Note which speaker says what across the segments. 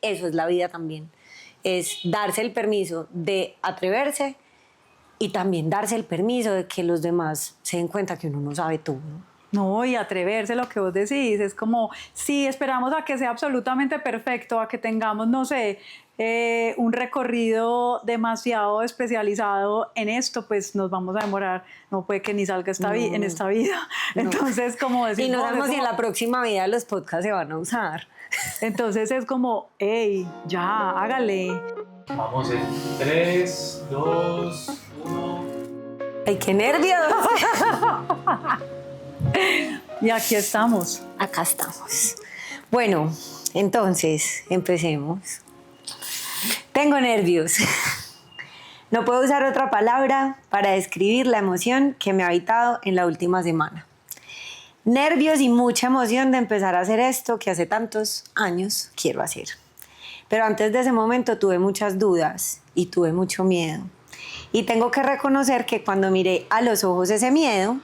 Speaker 1: eso es la vida también. Es darse el permiso de atreverse y también darse el permiso de que los demás se den cuenta que uno no sabe todo, ¿no?
Speaker 2: No, y atreverse, lo que vos decís, es como, si esperamos a que sea absolutamente perfecto, a que tengamos, no sé, un recorrido demasiado especializado en esto, pues nos vamos a demorar, no puede que ni salga en esta vida.
Speaker 1: No.
Speaker 2: Entonces, como decir,
Speaker 1: y no
Speaker 2: vos,
Speaker 1: sabemos
Speaker 2: es
Speaker 1: si en
Speaker 2: como-
Speaker 1: la próxima vida los podcasts se van a usar.
Speaker 2: entonces es como, hey, ya, hágale.
Speaker 3: Vamos en 3, 2, 1.
Speaker 1: ¡Ay, qué nervios!
Speaker 2: Y aquí estamos.
Speaker 1: Acá estamos. Bueno, entonces, empecemos. Tengo nervios. No puedo usar otra palabra para describir la emoción que me ha habitado en la última semana. Nervios y mucha emoción de empezar a hacer esto que hace tantos años quiero hacer. Pero antes de ese momento tuve muchas dudas y tuve mucho miedo. Y tengo que reconocer que cuando miré a los ojos ese miedo,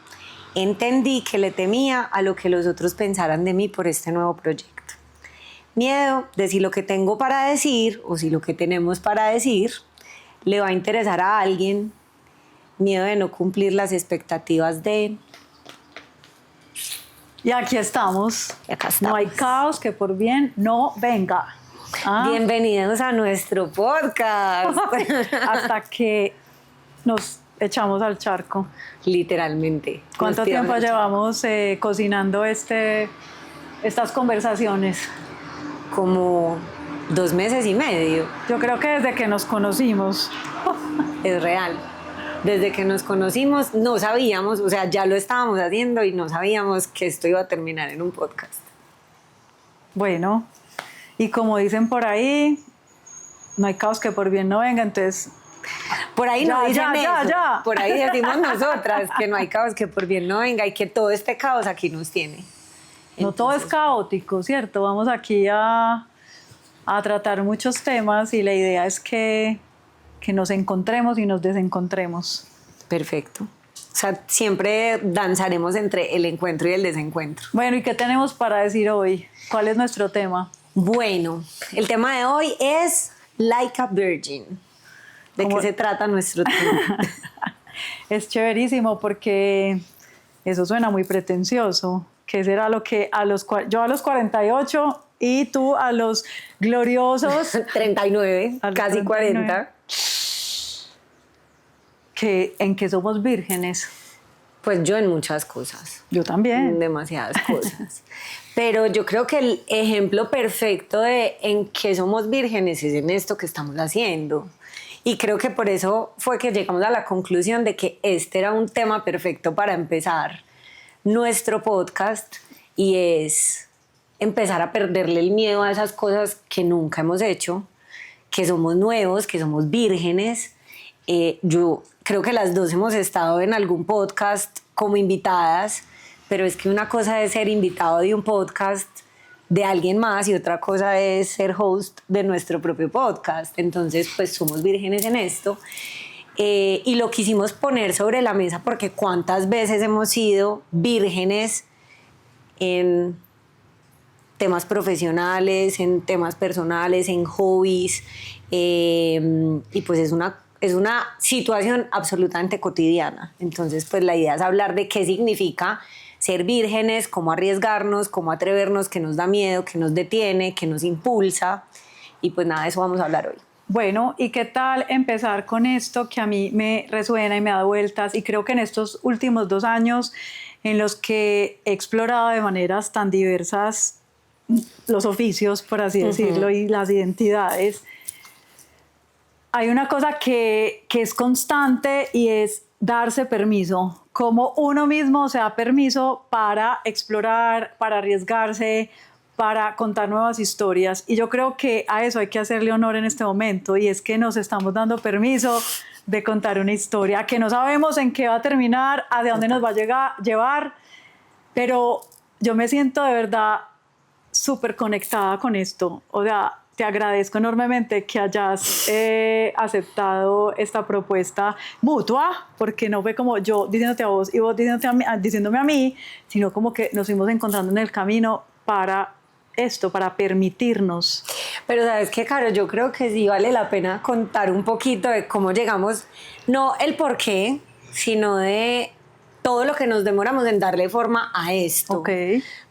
Speaker 1: entendí que le temía a lo que los otros pensaran de mí por este nuevo proyecto. Miedo de si lo que tengo para decir o si lo que tenemos para decir le va a interesar a alguien. Miedo de no cumplir las expectativas de...
Speaker 2: Y aquí estamos.
Speaker 1: Y acá
Speaker 2: No hay
Speaker 1: estamos.
Speaker 2: caos que por bien no venga. ¿Ah?
Speaker 1: Bienvenidos a nuestro podcast.
Speaker 2: Hasta que nos echamos al charco.
Speaker 1: Literalmente.
Speaker 2: ¿Cuánto
Speaker 1: Nos
Speaker 2: tiempo
Speaker 1: tiramos.
Speaker 2: llevamos cocinando estas conversaciones?
Speaker 1: Como 2 meses y medio.
Speaker 2: Yo creo que desde que nos conocimos.
Speaker 1: Es real. Desde que nos conocimos no sabíamos, o sea, ya lo estábamos haciendo y no sabíamos que esto iba a terminar en un podcast.
Speaker 2: Bueno, y como dicen por ahí, no hay caos que por bien no venga, entonces
Speaker 1: Por ahí
Speaker 2: Ya,
Speaker 1: no dicen
Speaker 2: ya,
Speaker 1: eso.
Speaker 2: ya.
Speaker 1: Por ahí decimos nosotras que no hay caos que por bien no venga y que todo este caos aquí nos tiene.
Speaker 2: no todo es caótico, ¿cierto? Vamos aquí a tratar muchos temas y la idea es que nos encontremos y nos desencontremos.
Speaker 1: Perfecto. O sea, siempre danzaremos entre el encuentro y el desencuentro.
Speaker 2: Bueno, ¿y qué tenemos para decir hoy? ¿Cuál es nuestro tema?
Speaker 1: Bueno, el tema de hoy es Like a Virgin. ¿De
Speaker 2: ¿Cómo?
Speaker 1: qué se trata nuestro tema?
Speaker 2: Es chéverísimo porque eso suena muy pretencioso. ¿Qué será lo que yo a los 48 y tú a los gloriosos
Speaker 1: 39,
Speaker 2: A los
Speaker 1: casi
Speaker 2: 39.
Speaker 1: 40.
Speaker 2: en que somos vírgenes?
Speaker 1: Pues yo en muchas cosas.
Speaker 2: Yo también.
Speaker 1: Demasiadas cosas. Pero yo creo que el ejemplo perfecto de en que somos vírgenes es en esto que estamos haciendo. Y creo que por eso fue que llegamos a la conclusión de que este era un tema perfecto para empezar nuestro podcast, y es empezar a perderle el miedo a esas cosas que nunca hemos hecho, que somos nuevos, que somos vírgenes. Yo creo que las dos hemos estado en algún podcast como invitadas, pero es que una cosa es ser invitado de un podcast de alguien más y otra cosa es ser host de nuestro propio podcast. Entonces, pues somos vírgenes en esto. Y lo quisimos poner sobre la mesa porque cuántas veces hemos sido vírgenes en temas profesionales, en temas personales, en hobbies, y pues es una situación absolutamente cotidiana. Entonces, pues la idea es hablar de qué significa ser vírgenes, cómo arriesgarnos, cómo atrevernos, qué nos da miedo, qué nos detiene, qué nos impulsa, y pues nada, de eso vamos a hablar hoy.
Speaker 2: Bueno, ¿y qué tal empezar con esto que a mí me resuena y me da vueltas? Y creo que en estos últimos 2 años en los que he explorado de maneras tan diversas los oficios, por así decirlo, y las identidades, hay una cosa que es constante y es darse permiso, como uno mismo se da permiso para explorar, para arriesgarse, para contar nuevas historias. Y yo creo que a eso hay que hacerle honor en este momento, y es que nos estamos dando permiso de contar una historia que no sabemos en qué va a terminar, hacia dónde nos va a llevar, pero yo me siento de verdad súper conectada con esto. O sea, te agradezco enormemente que hayas aceptado esta propuesta mutua, porque no fue como yo diciéndote a vos y vos diciéndome a mí, sino como que nos fuimos encontrando en el camino para esto, para permitirnos.
Speaker 1: Pero sabes qué, Caro, yo creo que sí vale la pena contar un poquito de cómo llegamos, no el por qué, sino de todo lo que nos demoramos en darle forma a esto.
Speaker 2: Ok.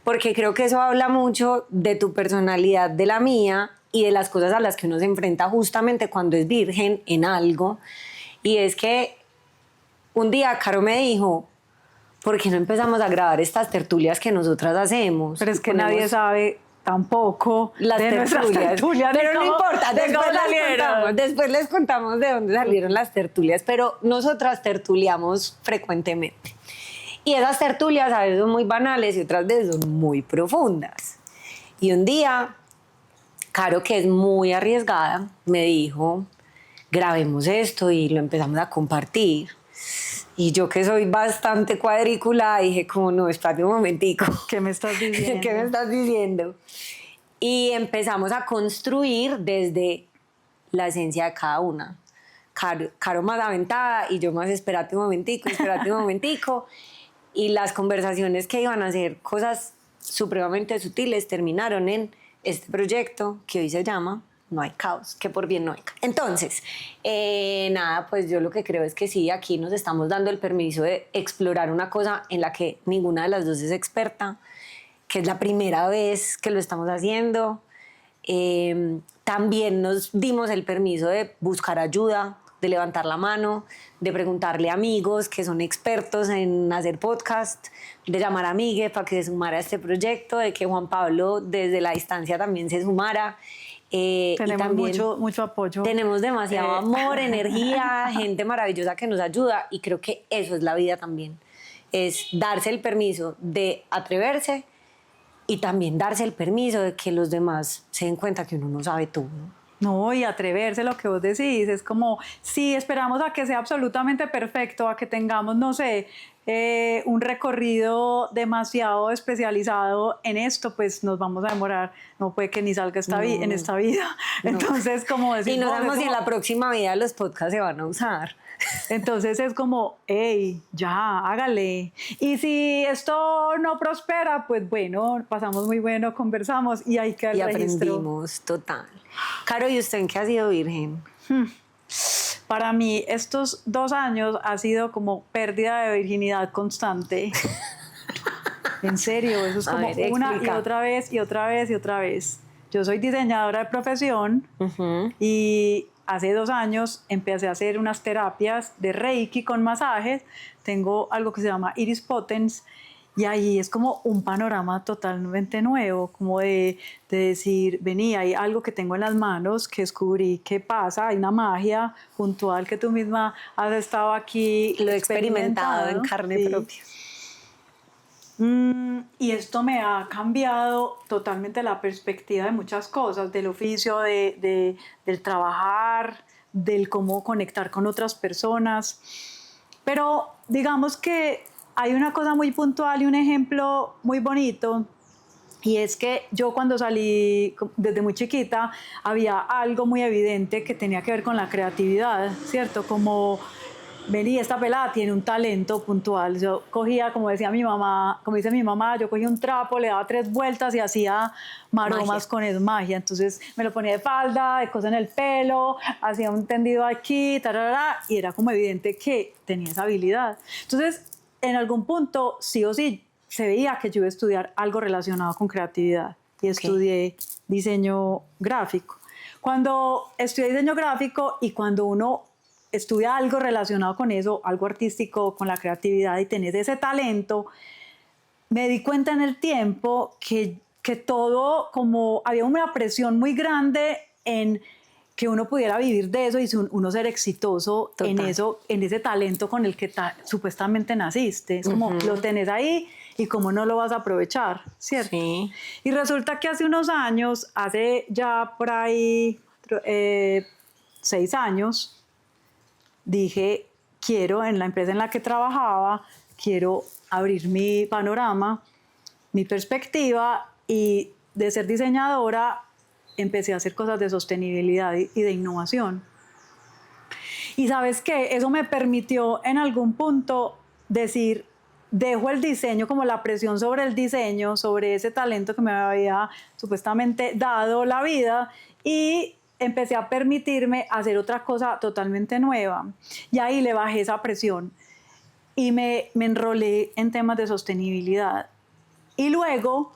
Speaker 1: Porque creo que eso habla mucho de tu personalidad, de la mía y de las cosas a las que uno se enfrenta justamente cuando es virgen en algo. Y es que un día Caro me dijo, ¿por qué no empezamos a grabar estas tertulias que nosotras hacemos?
Speaker 2: Pero es que
Speaker 1: Ponemos
Speaker 2: nadie sabe tampoco
Speaker 1: las
Speaker 2: de nuestras tertulias.
Speaker 1: pero
Speaker 2: ni
Speaker 1: no
Speaker 2: cómo-
Speaker 1: importa,
Speaker 2: de cómo salieron.
Speaker 1: después les contamos de dónde salieron las tertulias, pero nosotras tertuliamos frecuentemente. Y esas tertulias a veces son muy banales y otras veces son muy profundas. Y un día, Caro, que es muy arriesgada, me dijo, grabemos esto y lo empezamos a compartir. Y yo, que soy bastante cuadrícula, dije como, no, espérate un momentico.
Speaker 2: ¿Qué me estás diciendo?
Speaker 1: ¿Qué me estás diciendo? Y empezamos a construir desde la esencia de cada una. Caro más aventada y yo más, espérate un momentico. Y las conversaciones que iban a ser cosas supremamente sutiles terminaron en este proyecto que hoy se llama No hay caos, que por bien no hay caos. Entonces, nada, pues yo lo que creo es que sí, aquí nos estamos dando el permiso de explorar una cosa en la que ninguna de las dos es experta, que es la primera vez que lo estamos haciendo. También nos dimos el permiso de buscar ayuda, de levantar la mano, de preguntarle a amigos que son expertos en hacer podcast, de llamar a Migue para que se sumara a este proyecto, de que Juan Pablo desde la distancia también se sumara. Y
Speaker 2: Tenemos
Speaker 1: también
Speaker 2: mucho apoyo.
Speaker 1: tenemos demasiado amor, energía, gente maravillosa que nos ayuda, y creo que eso es la vida también. Es darse el permiso de atreverse y también darse el permiso de que los demás se den cuenta que uno no sabe todo, ¿no?
Speaker 2: No, y atreverse, lo que vos decís, es como, si esperamos a que sea absolutamente perfecto, a que tengamos, no sé, un recorrido demasiado especializado en esto, pues nos vamos a demorar, no puede que ni salga en esta vida.
Speaker 1: No.
Speaker 2: Entonces, como decir,
Speaker 1: Y no
Speaker 2: es
Speaker 1: sabemos si en
Speaker 2: como-
Speaker 1: la próxima vida los podcasts se van a usar.
Speaker 2: Entonces es como, hey, ya, hágale. Y si esto no prospera, pues bueno, pasamos muy bueno, conversamos y ahí queda el
Speaker 1: Y
Speaker 2: registro.
Speaker 1: aprendimos, total. Caro, ¿y usted en qué ha sido virgen?
Speaker 2: Para mí estos 2 años ha sido como pérdida de virginidad constante. En serio, eso es
Speaker 1: A
Speaker 2: como
Speaker 1: ver,
Speaker 2: una y
Speaker 1: explica.
Speaker 2: otra vez y otra vez y otra vez. Yo soy diseñadora de profesión
Speaker 1: Ujú.
Speaker 2: y hace 2 años empecé a hacer unas terapias de Reiki con masajes. Tengo algo que se llama Iris Potens y ahí es como un panorama totalmente nuevo, como de decir, vení, hay algo que tengo en las manos que descubrí que pasa, hay una magia puntual que tú misma has estado aquí
Speaker 1: Lo he experimentado en carne
Speaker 2: sí.
Speaker 1: propia.
Speaker 2: Y esto me ha cambiado totalmente la perspectiva de muchas cosas, del oficio, del trabajar, del cómo conectar con otras personas. Pero digamos que hay una cosa muy puntual y un ejemplo muy bonito, y es que yo cuando salí desde muy chiquita había algo muy evidente que tenía que ver con la creatividad, ¿cierto? Como vení, esta pelada tiene un talento puntual. Yo cogía, como decía mi mamá, como dice mi mamá, yo cogía un trapo, le daba 3 vueltas y hacía maromas
Speaker 1: Magia.
Speaker 2: con eso, magia. Entonces me lo ponía de falda, de cosas en el pelo, hacía un tendido aquí, tararara, y era como evidente que tenía esa habilidad. Entonces, en algún punto, sí o sí, se veía que yo iba a estudiar algo relacionado con creatividad y estudié diseño gráfico. Cuando estudié diseño gráfico y cuando uno estudia algo relacionado con eso, algo artístico, con la creatividad y tenés ese talento, me di cuenta en el tiempo que todo, como había una presión muy grande en que uno pudiera vivir de eso y uno ser exitoso en
Speaker 1: Total.
Speaker 2: eso, en ese talento con el que supuestamente naciste. Es como, lo tenés ahí y cómo no lo vas a aprovechar, ¿cierto?
Speaker 1: Sí.
Speaker 2: Y resulta que hace unos años, hace ya por ahí 6 años, dije, quiero, en la empresa en la que trabajaba, quiero abrir mi panorama, mi perspectiva, y de ser diseñadora empecé a hacer cosas de sostenibilidad y de innovación. Y ¿sabes qué? Eso me permitió en algún punto decir, dejo el diseño, como la presión sobre el diseño, sobre ese talento que me había supuestamente dado la vida, y empecé a permitirme hacer otra cosa totalmente nueva. Y ahí le bajé esa presión y me enrolé en temas de sostenibilidad. Y luego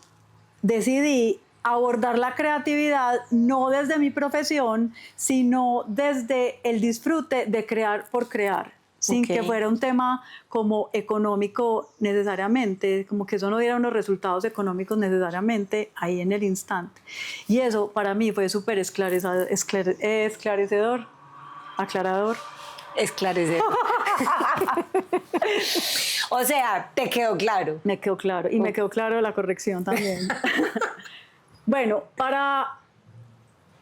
Speaker 2: decidí abordar la creatividad no desde mi profesión, sino desde el disfrute de crear por crear, sin que fuera un tema como económico necesariamente, como que eso no diera unos resultados económicos necesariamente ahí en el instante. Y eso para mí fue súper esclarecedor, aclarador.
Speaker 1: Esclarecedor. O sea, te quedó claro.
Speaker 2: Me quedó claro, y me quedó claro la corrección también. Bueno, para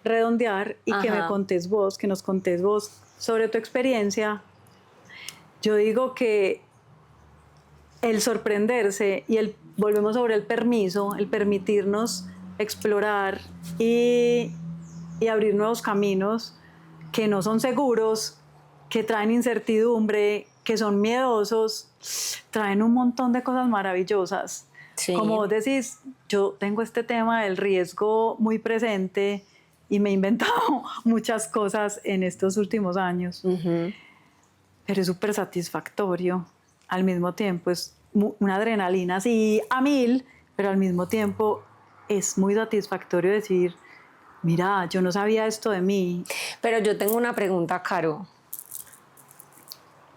Speaker 2: redondear y que me contés vos, que nos contés vos sobre tu experiencia, yo digo que el sorprenderse y volvemos sobre el permiso, el permitirnos explorar y abrir nuevos caminos que no son seguros, que traen incertidumbre, que son miedosos, traen un montón de cosas maravillosas. Sí. Como vos decís, yo tengo este tema del riesgo muy presente y me he inventado muchas cosas en estos últimos años. Pero es súper satisfactorio. Al mismo tiempo es una adrenalina así a 1000, pero al mismo tiempo es muy satisfactorio decir, mira, yo no sabía esto de mí.
Speaker 1: Pero yo tengo una pregunta, Caro.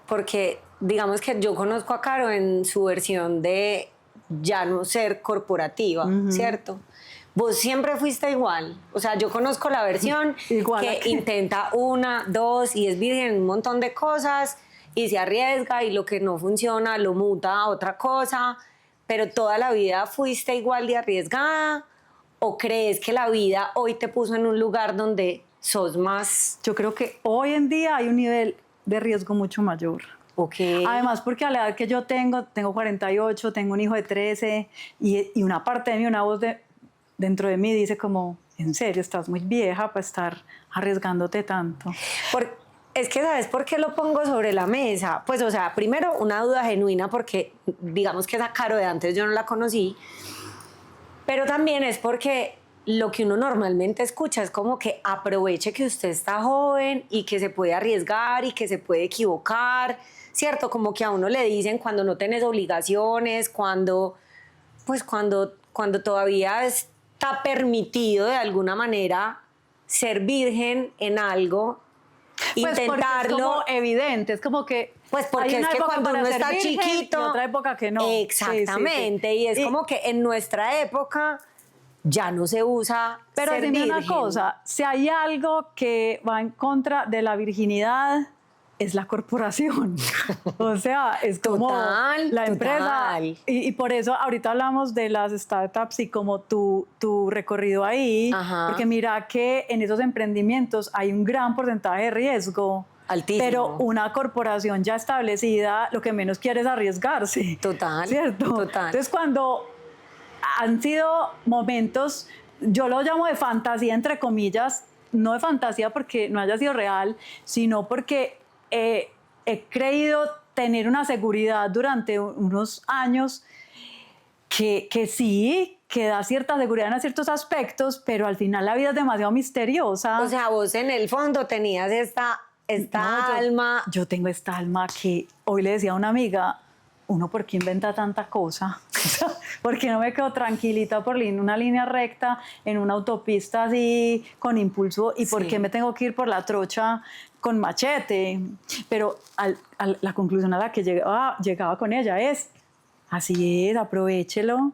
Speaker 1: Porque digamos que yo conozco a Caro en su versión de ya no ser corporativa, ¿cierto? Vos siempre fuiste igual. O sea, yo conozco la versión que intenta 1, 2 y es virgen en un montón de cosas y se arriesga y lo que no funciona lo muta a otra cosa. Pero toda la vida fuiste igual de arriesgada, ¿o crees que la vida hoy te puso en un lugar donde sos más?
Speaker 2: Yo creo que hoy en día hay un nivel de riesgo mucho mayor. Además, porque a la edad que yo tengo 48, tengo un hijo de 13 y una parte de mí, una voz dentro de mí dice como, en serio, estás muy vieja para estar arriesgándote tanto.
Speaker 1: Es que, ¿sabes por qué lo pongo sobre la mesa? Pues, o sea, primero, una duda genuina porque, digamos que esa Caro de antes yo no la conocí, pero también es porque lo que uno normalmente escucha es como que aproveche que usted está joven y que se puede arriesgar y que se puede equivocar, ¿cierto? Como que a uno le dicen cuando no tenés obligaciones, cuando todavía está permitido de alguna manera ser virgen en algo,
Speaker 2: pues intentarlo. Es como evidente, es como que
Speaker 1: pues porque es que cuando uno está chiquito,
Speaker 2: y otra época que no.
Speaker 1: Exactamente, sí. Y es como que en nuestra época ya no se usa.
Speaker 2: Pero
Speaker 1: ser
Speaker 2: dime
Speaker 1: virgen.
Speaker 2: una cosa, si hay algo que va en contra de la virginidad, es la corporación. O sea, es como la empresa. Y por eso ahorita hablamos de las startups y como tu recorrido ahí. Porque mira que en esos emprendimientos hay un gran porcentaje de riesgo.
Speaker 1: Altísimo.
Speaker 2: Pero una corporación ya establecida lo que menos quiere es arriesgarse.
Speaker 1: Total.
Speaker 2: ¿Cierto?
Speaker 1: Total.
Speaker 2: Entonces cuando han sido momentos, yo lo llamo de fantasía entre comillas, no de fantasía porque no haya sido real, sino porque he creído tener una seguridad durante unos años que sí, que da cierta seguridad en ciertos aspectos, pero al final la vida es demasiado misteriosa.
Speaker 1: O sea, vos en el fondo tenías esta alma.
Speaker 2: Yo tengo esta alma que hoy le decía a una amiga, uno por qué inventa tanta cosa, ¿por qué no me quedo tranquilita por una línea recta en una autopista así con impulso y por qué me tengo que ir por la trocha con machete? Pero la conclusión a la que llegaba con ella es, así es, aprovéchelo.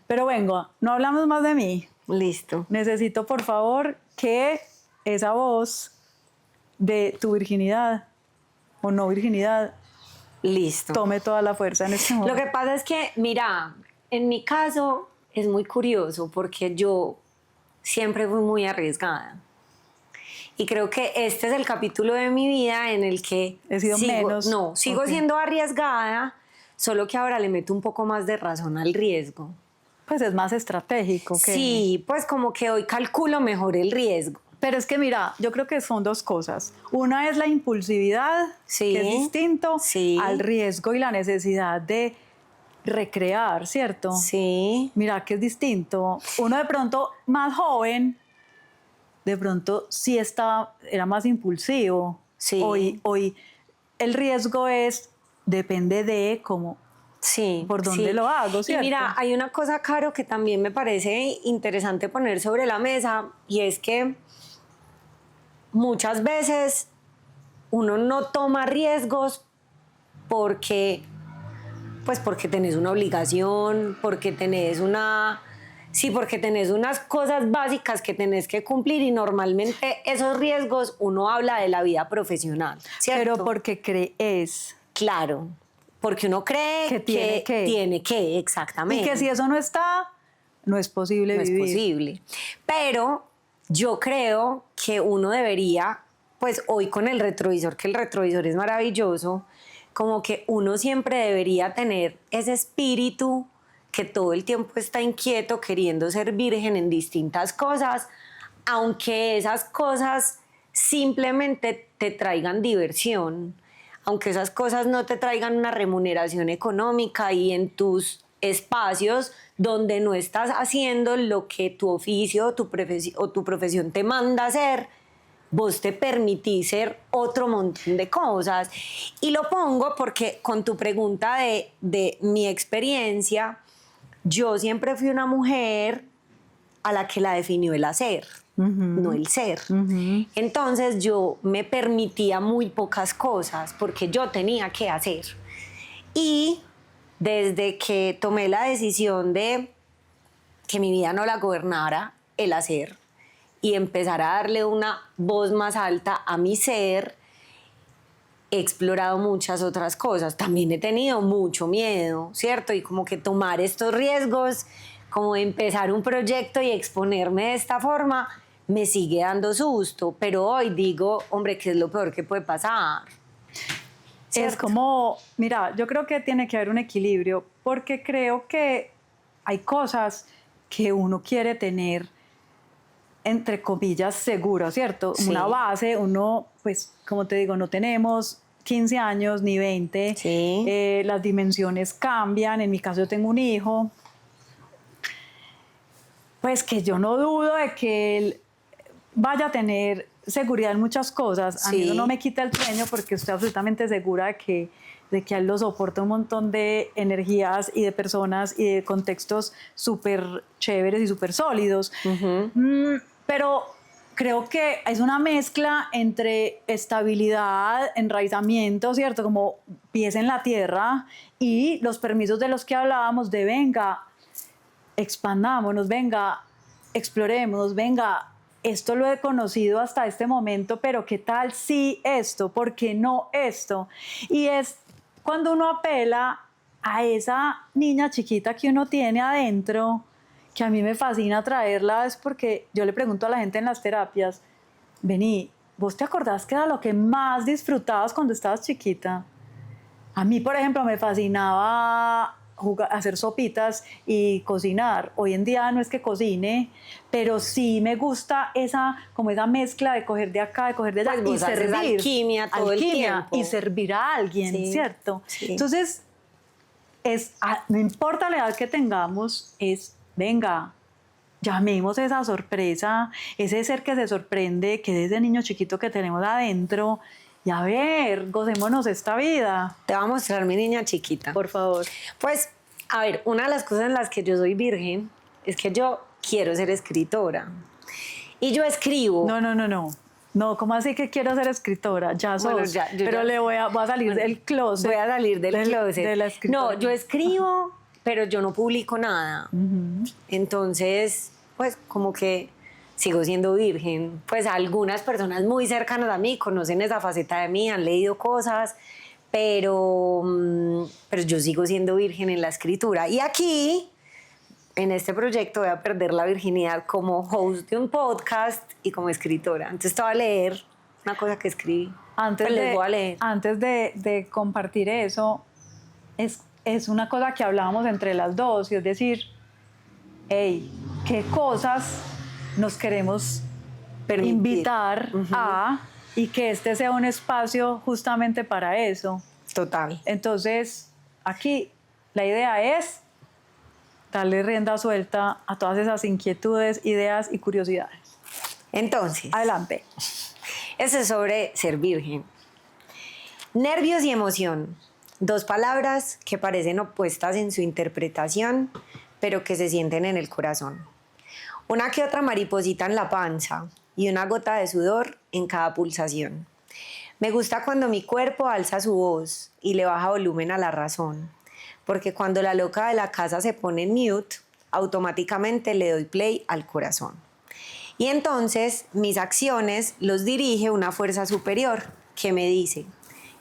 Speaker 2: Pero vengo, no hablamos más de mí.
Speaker 1: Listo.
Speaker 2: Necesito por favor que esa voz de tu virginidad o no virginidad,
Speaker 1: listo,
Speaker 2: tome toda la fuerza en este momento.
Speaker 1: Lo que pasa es que, mira, en mi caso es muy curioso porque yo siempre fui muy arriesgada. Y creo que este es el capítulo de mi vida en el que
Speaker 2: he sido menos.
Speaker 1: No, sigo siendo arriesgada, solo que ahora le meto un poco más de razón al riesgo.
Speaker 2: Pues es más estratégico.
Speaker 1: Sí, pues como que hoy calculo mejor el riesgo.
Speaker 2: Pero es que mira, yo creo que son dos cosas. Una es la impulsividad, que es distinto al riesgo y la necesidad de recrear, ¿cierto?
Speaker 1: Sí.
Speaker 2: Mira que es distinto. Uno de pronto más joven, de pronto sí era más impulsivo.
Speaker 1: Sí.
Speaker 2: Hoy el riesgo depende de cómo,
Speaker 1: Sí,
Speaker 2: por dónde
Speaker 1: sí.
Speaker 2: lo hago,
Speaker 1: Y
Speaker 2: ¿cierto?
Speaker 1: mira, hay una cosa, Caro, que también me parece interesante poner sobre la mesa, y es que muchas veces uno no toma riesgos porque, pues porque tenés una obligación, porque tenés porque tenés unas cosas básicas que tenés que cumplir, y normalmente esos riesgos uno habla de la vida profesional, ¿cierto?
Speaker 2: Pero porque crees
Speaker 1: Claro, porque uno cree
Speaker 2: que
Speaker 1: tiene que, exactamente.
Speaker 2: y que si eso no está, no es posible
Speaker 1: no
Speaker 2: vivir.
Speaker 1: es posible. Pero yo creo que uno debería, pues hoy con el retrovisor, que el retrovisor es maravilloso, como que uno siempre debería tener ese espíritu que todo el tiempo está inquieto, queriendo ser virgen en distintas cosas, aunque esas cosas simplemente te traigan diversión, aunque esas cosas no te traigan una remuneración económica, y en tus espacios donde no estás haciendo lo que tu oficio o tu profesión te manda hacer, vos te permitís ser otro montón de cosas. Y lo pongo porque con tu pregunta de mi experiencia, yo siempre fui una mujer a la que la definió el hacer, no el ser. Entonces yo me permitía muy pocas cosas porque yo tenía que hacer. Y desde que tomé la decisión de que mi vida no la gobernara el hacer y empezar a darle una voz más alta a mi ser, he explorado muchas otras cosas. También he tenido mucho miedo, ¿cierto? Y como que tomar estos riesgos, como de empezar un proyecto y exponerme de esta forma, me sigue dando susto. Pero hoy digo, hombre, ¿qué es lo peor que puede pasar? ¿Cierto?
Speaker 2: Es como, mira, yo creo que tiene que haber un equilibrio, porque creo que hay cosas que uno quiere tener, entre comillas, seguro, ¿cierto?
Speaker 1: Sí.
Speaker 2: Una base, uno, pues, como te digo, no tenemos 15 años ni 20,
Speaker 1: Sí.
Speaker 2: Las dimensiones cambian, en mi caso yo tengo un hijo, pues que yo no dudo de que él vaya a tener seguridad en muchas cosas. A mí eso no me quita el sueño, porque estoy absolutamente segura de que a él lo soporta un montón de energías y de personas y de contextos súper chéveres y súper sólidos. Pero creo que es una mezcla entre estabilidad, enraizamiento, ¿cierto? Como pies en la tierra, y los permisos de los que hablábamos de venga, expandámonos, venga, exploremos, venga, esto lo he conocido hasta este momento, pero ¿qué tal si esto? ¿Por qué no esto? Y es cuando uno apela a esa niña chiquita que uno tiene adentro, que a mí me fascina traerla, es porque yo le pregunto a la gente en las terapias, vení, ¿vos te acordás que era lo que más disfrutabas cuando estabas chiquita? A mí, por ejemplo, me fascinaba hacer sopitas y cocinar. Hoy en día no es que cocine, pero sí me gusta como esa mezcla de coger de acá, de coger de allá,
Speaker 1: Pues
Speaker 2: y
Speaker 1: vos haces
Speaker 2: servir.
Speaker 1: alquimia todo el tiempo.
Speaker 2: Y servir a alguien,
Speaker 1: Sí,
Speaker 2: ¿cierto?
Speaker 1: sí.
Speaker 2: Entonces, no importa la edad que tengamos, venga, llamemos esa sorpresa, ese ser que se sorprende, que es ese niño chiquito que tenemos adentro, y a ver, gocémonos esta vida.
Speaker 1: Te voy a mostrar mi niña chiquita.
Speaker 2: Por favor.
Speaker 1: Pues, a ver, una de las cosas en las que yo soy virgen es que yo quiero ser escritora. Y yo escribo.
Speaker 2: No, ¿cómo así que quiero ser escritora? Ya sos.
Speaker 1: Bueno,
Speaker 2: pero
Speaker 1: ya.
Speaker 2: voy a salir del closet.
Speaker 1: Voy a salir del closet.
Speaker 2: De la escritora.
Speaker 1: No, yo escribo, pero yo no publico nada. Entonces, pues como que sigo siendo virgen. Pues algunas personas muy cercanas a mí conocen esa faceta de mí, han leído cosas, pero yo sigo siendo virgen en la escritura. Y aquí, en este proyecto, voy a perder la virginidad como host de un podcast y como escritora. Entonces te voy a leer una cosa que escribí. Les voy a leer.
Speaker 2: Antes de compartir eso, es una cosa que hablábamos entre las dos, y es decir, hey, ¿qué cosas nos queremos invitar a, y que este sea un espacio justamente para eso?
Speaker 1: Total.
Speaker 2: Entonces, aquí La idea es darle rienda suelta a todas esas inquietudes, ideas y curiosidades.
Speaker 1: Entonces,
Speaker 2: Adelante.
Speaker 1: eso es sobre ser virgen. Nervios y emoción. Dos palabras que parecen opuestas en su interpretación, pero que se sienten en el corazón. Una que otra mariposita en la panza y una gota de sudor en cada pulsación. Me gusta cuando mi cuerpo alza su voz y le baja volumen a la razón, porque cuando la loca de la casa se pone en mute, automáticamente le doy play al corazón. Y entonces mis acciones los dirige una fuerza superior que me dice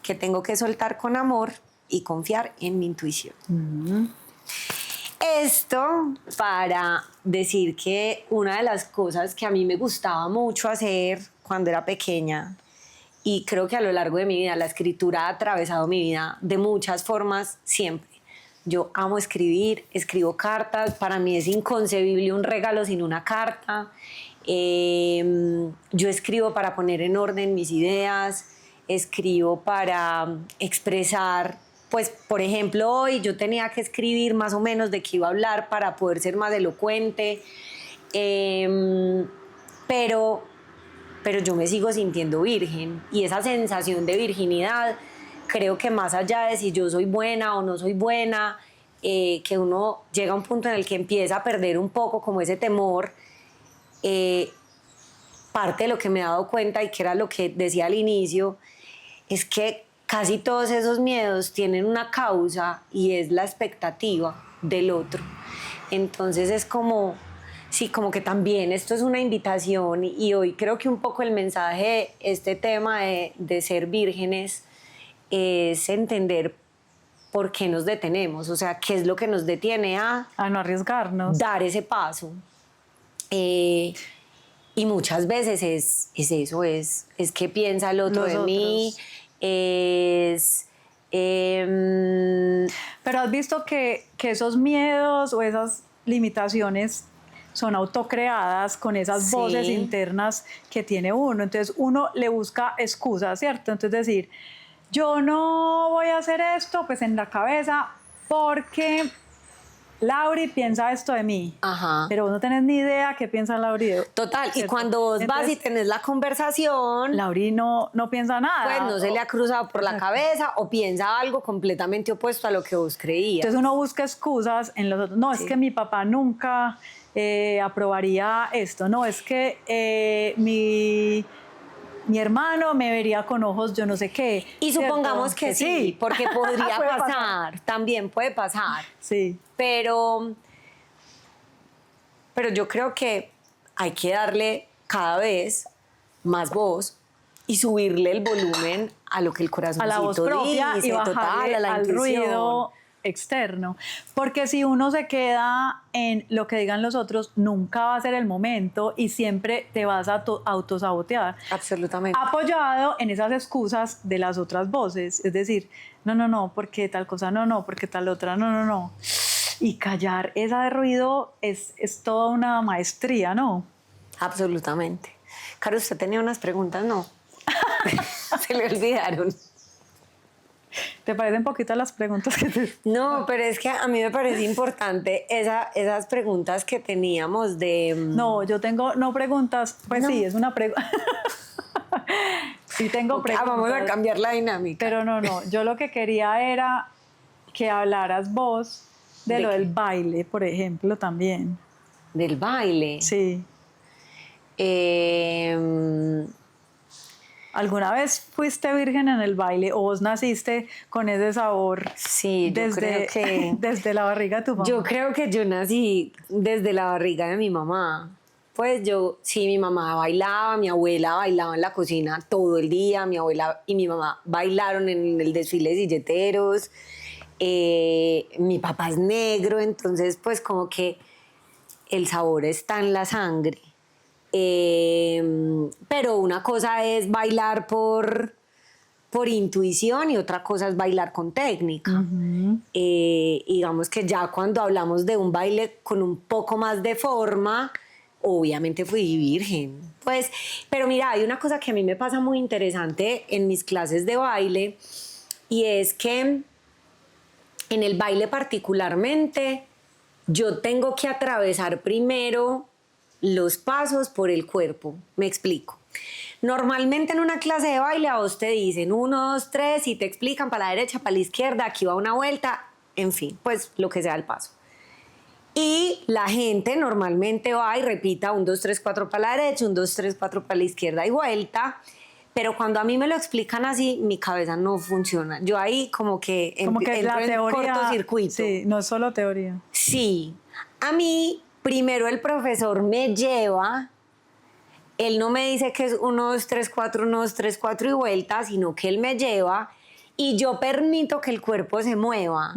Speaker 1: que tengo que soltar con amor y confiar en mi intuición. Esto para decir que una de las cosas que a mí me gustaba mucho hacer cuando era pequeña, y creo que a lo largo de mi vida la escritura ha atravesado mi vida de muchas formas siempre. Yo amo escribir, escribo cartas, para mí es inconcebible un regalo sin una carta. Yo escribo para poner en orden mis ideas, escribo para expresar, pues por ejemplo hoy yo tenía que escribir más o menos de qué iba a hablar para poder ser más elocuente, pero yo me sigo sintiendo virgen y esa sensación de virginidad creo que más allá de si yo soy buena o no soy buena, que uno llega a un punto en el que empieza a perder un poco como ese temor. Parte de lo que me he dado cuenta y que era lo que decía al inicio es que casi todos esos miedos tienen una causa y es la expectativa del otro. Entonces es como, sí, como que también esto es una invitación y hoy creo que un poco el mensaje, este tema de ser vírgenes es entender por qué nos detenemos, o sea, qué es lo que nos detiene a
Speaker 2: no arriesgarnos.
Speaker 1: Dar ese paso. Y muchas veces es eso, es qué piensa el otro de mí,
Speaker 2: Pero has visto que esos miedos o esas limitaciones son autocreadas con esas voces internas que tiene uno. Entonces uno le busca excusas, ¿cierto? Entonces decir, yo no voy a hacer esto, pues en la cabeza, porque Lauri piensa esto de mí.
Speaker 1: Ajá.
Speaker 2: Pero vos no tenés ni idea qué piensa Lauri.
Speaker 1: Total, ¿cierto? Y cuando vos vas y
Speaker 2: Entonces,
Speaker 1: tenés la conversación,
Speaker 2: Lauri no piensa nada.
Speaker 1: pues no se le ha cruzado por la cabeza o piensa algo completamente opuesto a lo que vos creías.
Speaker 2: Entonces uno busca excusas en los otros. No, es que mi papá nunca aprobaría esto. No, es que mi hermano me vería con ojos yo no sé qué.
Speaker 1: Y supongamos
Speaker 2: ¿cierto?
Speaker 1: que sí, porque podría
Speaker 2: Puede
Speaker 1: pasar, también puede pasar.
Speaker 2: Sí.
Speaker 1: Pero yo creo que hay que darle cada vez más voz y subirle el volumen a lo que el corazoncito
Speaker 2: a la voz propia
Speaker 1: dice,
Speaker 2: y bajarle
Speaker 1: total, a la
Speaker 2: al
Speaker 1: intuición.
Speaker 2: ruido externo. Porque si uno se queda en lo que digan los otros, nunca va a ser el momento y siempre te vas a autosabotear.
Speaker 1: Absolutamente.
Speaker 2: Apoyado en esas excusas de las otras voces. Es decir, no, porque tal cosa, no, porque tal otra, no. Y callar esa de ruido es toda una maestría, ¿no?
Speaker 1: Absolutamente. Caro, usted tenía unas preguntas, ¿no? Se le olvidaron.
Speaker 2: ¿Te parecen poquitas las preguntas que te...
Speaker 1: No, pero es que a mí me parece importante esas preguntas que teníamos de...
Speaker 2: No, yo tengo, no preguntas, pues no. Sí, es una pregunta. Sí tengo preguntas.
Speaker 1: Vamos a cambiar la dinámica.
Speaker 2: Pero no, yo lo que quería era que hablaras vos de lo del baile, por ejemplo, también.
Speaker 1: ¿Del baile?
Speaker 2: Sí. ¿Alguna vez fuiste virgen en el baile o vos naciste con ese sabor?
Speaker 1: Sí, yo creo que...
Speaker 2: Desde la barriga de tu mamá.
Speaker 1: Yo creo que yo nací desde la barriga de mi mamá. Pues sí, mi mamá bailaba, mi abuela bailaba en la cocina todo el día, mi abuela y mi mamá bailaron en el desfile de silleteros. Mi papá es negro, entonces pues como que el sabor está en la sangre. Pero una cosa es bailar por intuición y otra cosa es bailar con técnica. Uh-huh. Digamos que ya cuando hablamos de un baile con un poco más de forma, obviamente fui virgen. Pues, pero mira, hay una cosa que a mí me pasa muy interesante en mis clases de baile y es que en el baile particularmente, yo tengo que atravesar primero los pasos por el cuerpo. Me explico. Normalmente en una clase de baile a vos te dicen 1, 2, 3 y te explican para la derecha, para la izquierda, aquí va una vuelta, en fin, pues lo que sea el paso. Y la gente normalmente va y repita 1, 2, 3, 4 para la derecha, 1, 2, 3, 4 para la izquierda y vuelta. Pero cuando a mí me lo explican así, mi cabeza no funciona. Yo ahí como que
Speaker 2: Como que
Speaker 1: entro
Speaker 2: la
Speaker 1: en
Speaker 2: teoría,
Speaker 1: cortocircuito.
Speaker 2: sí, no es solo teoría.
Speaker 1: Sí. A mí, primero el profesor me lleva, él no me dice que es 1, 2, 3, 4, 1, 2, 3, 4 y vuelta, sino que él me lleva y yo permito que el cuerpo se mueva.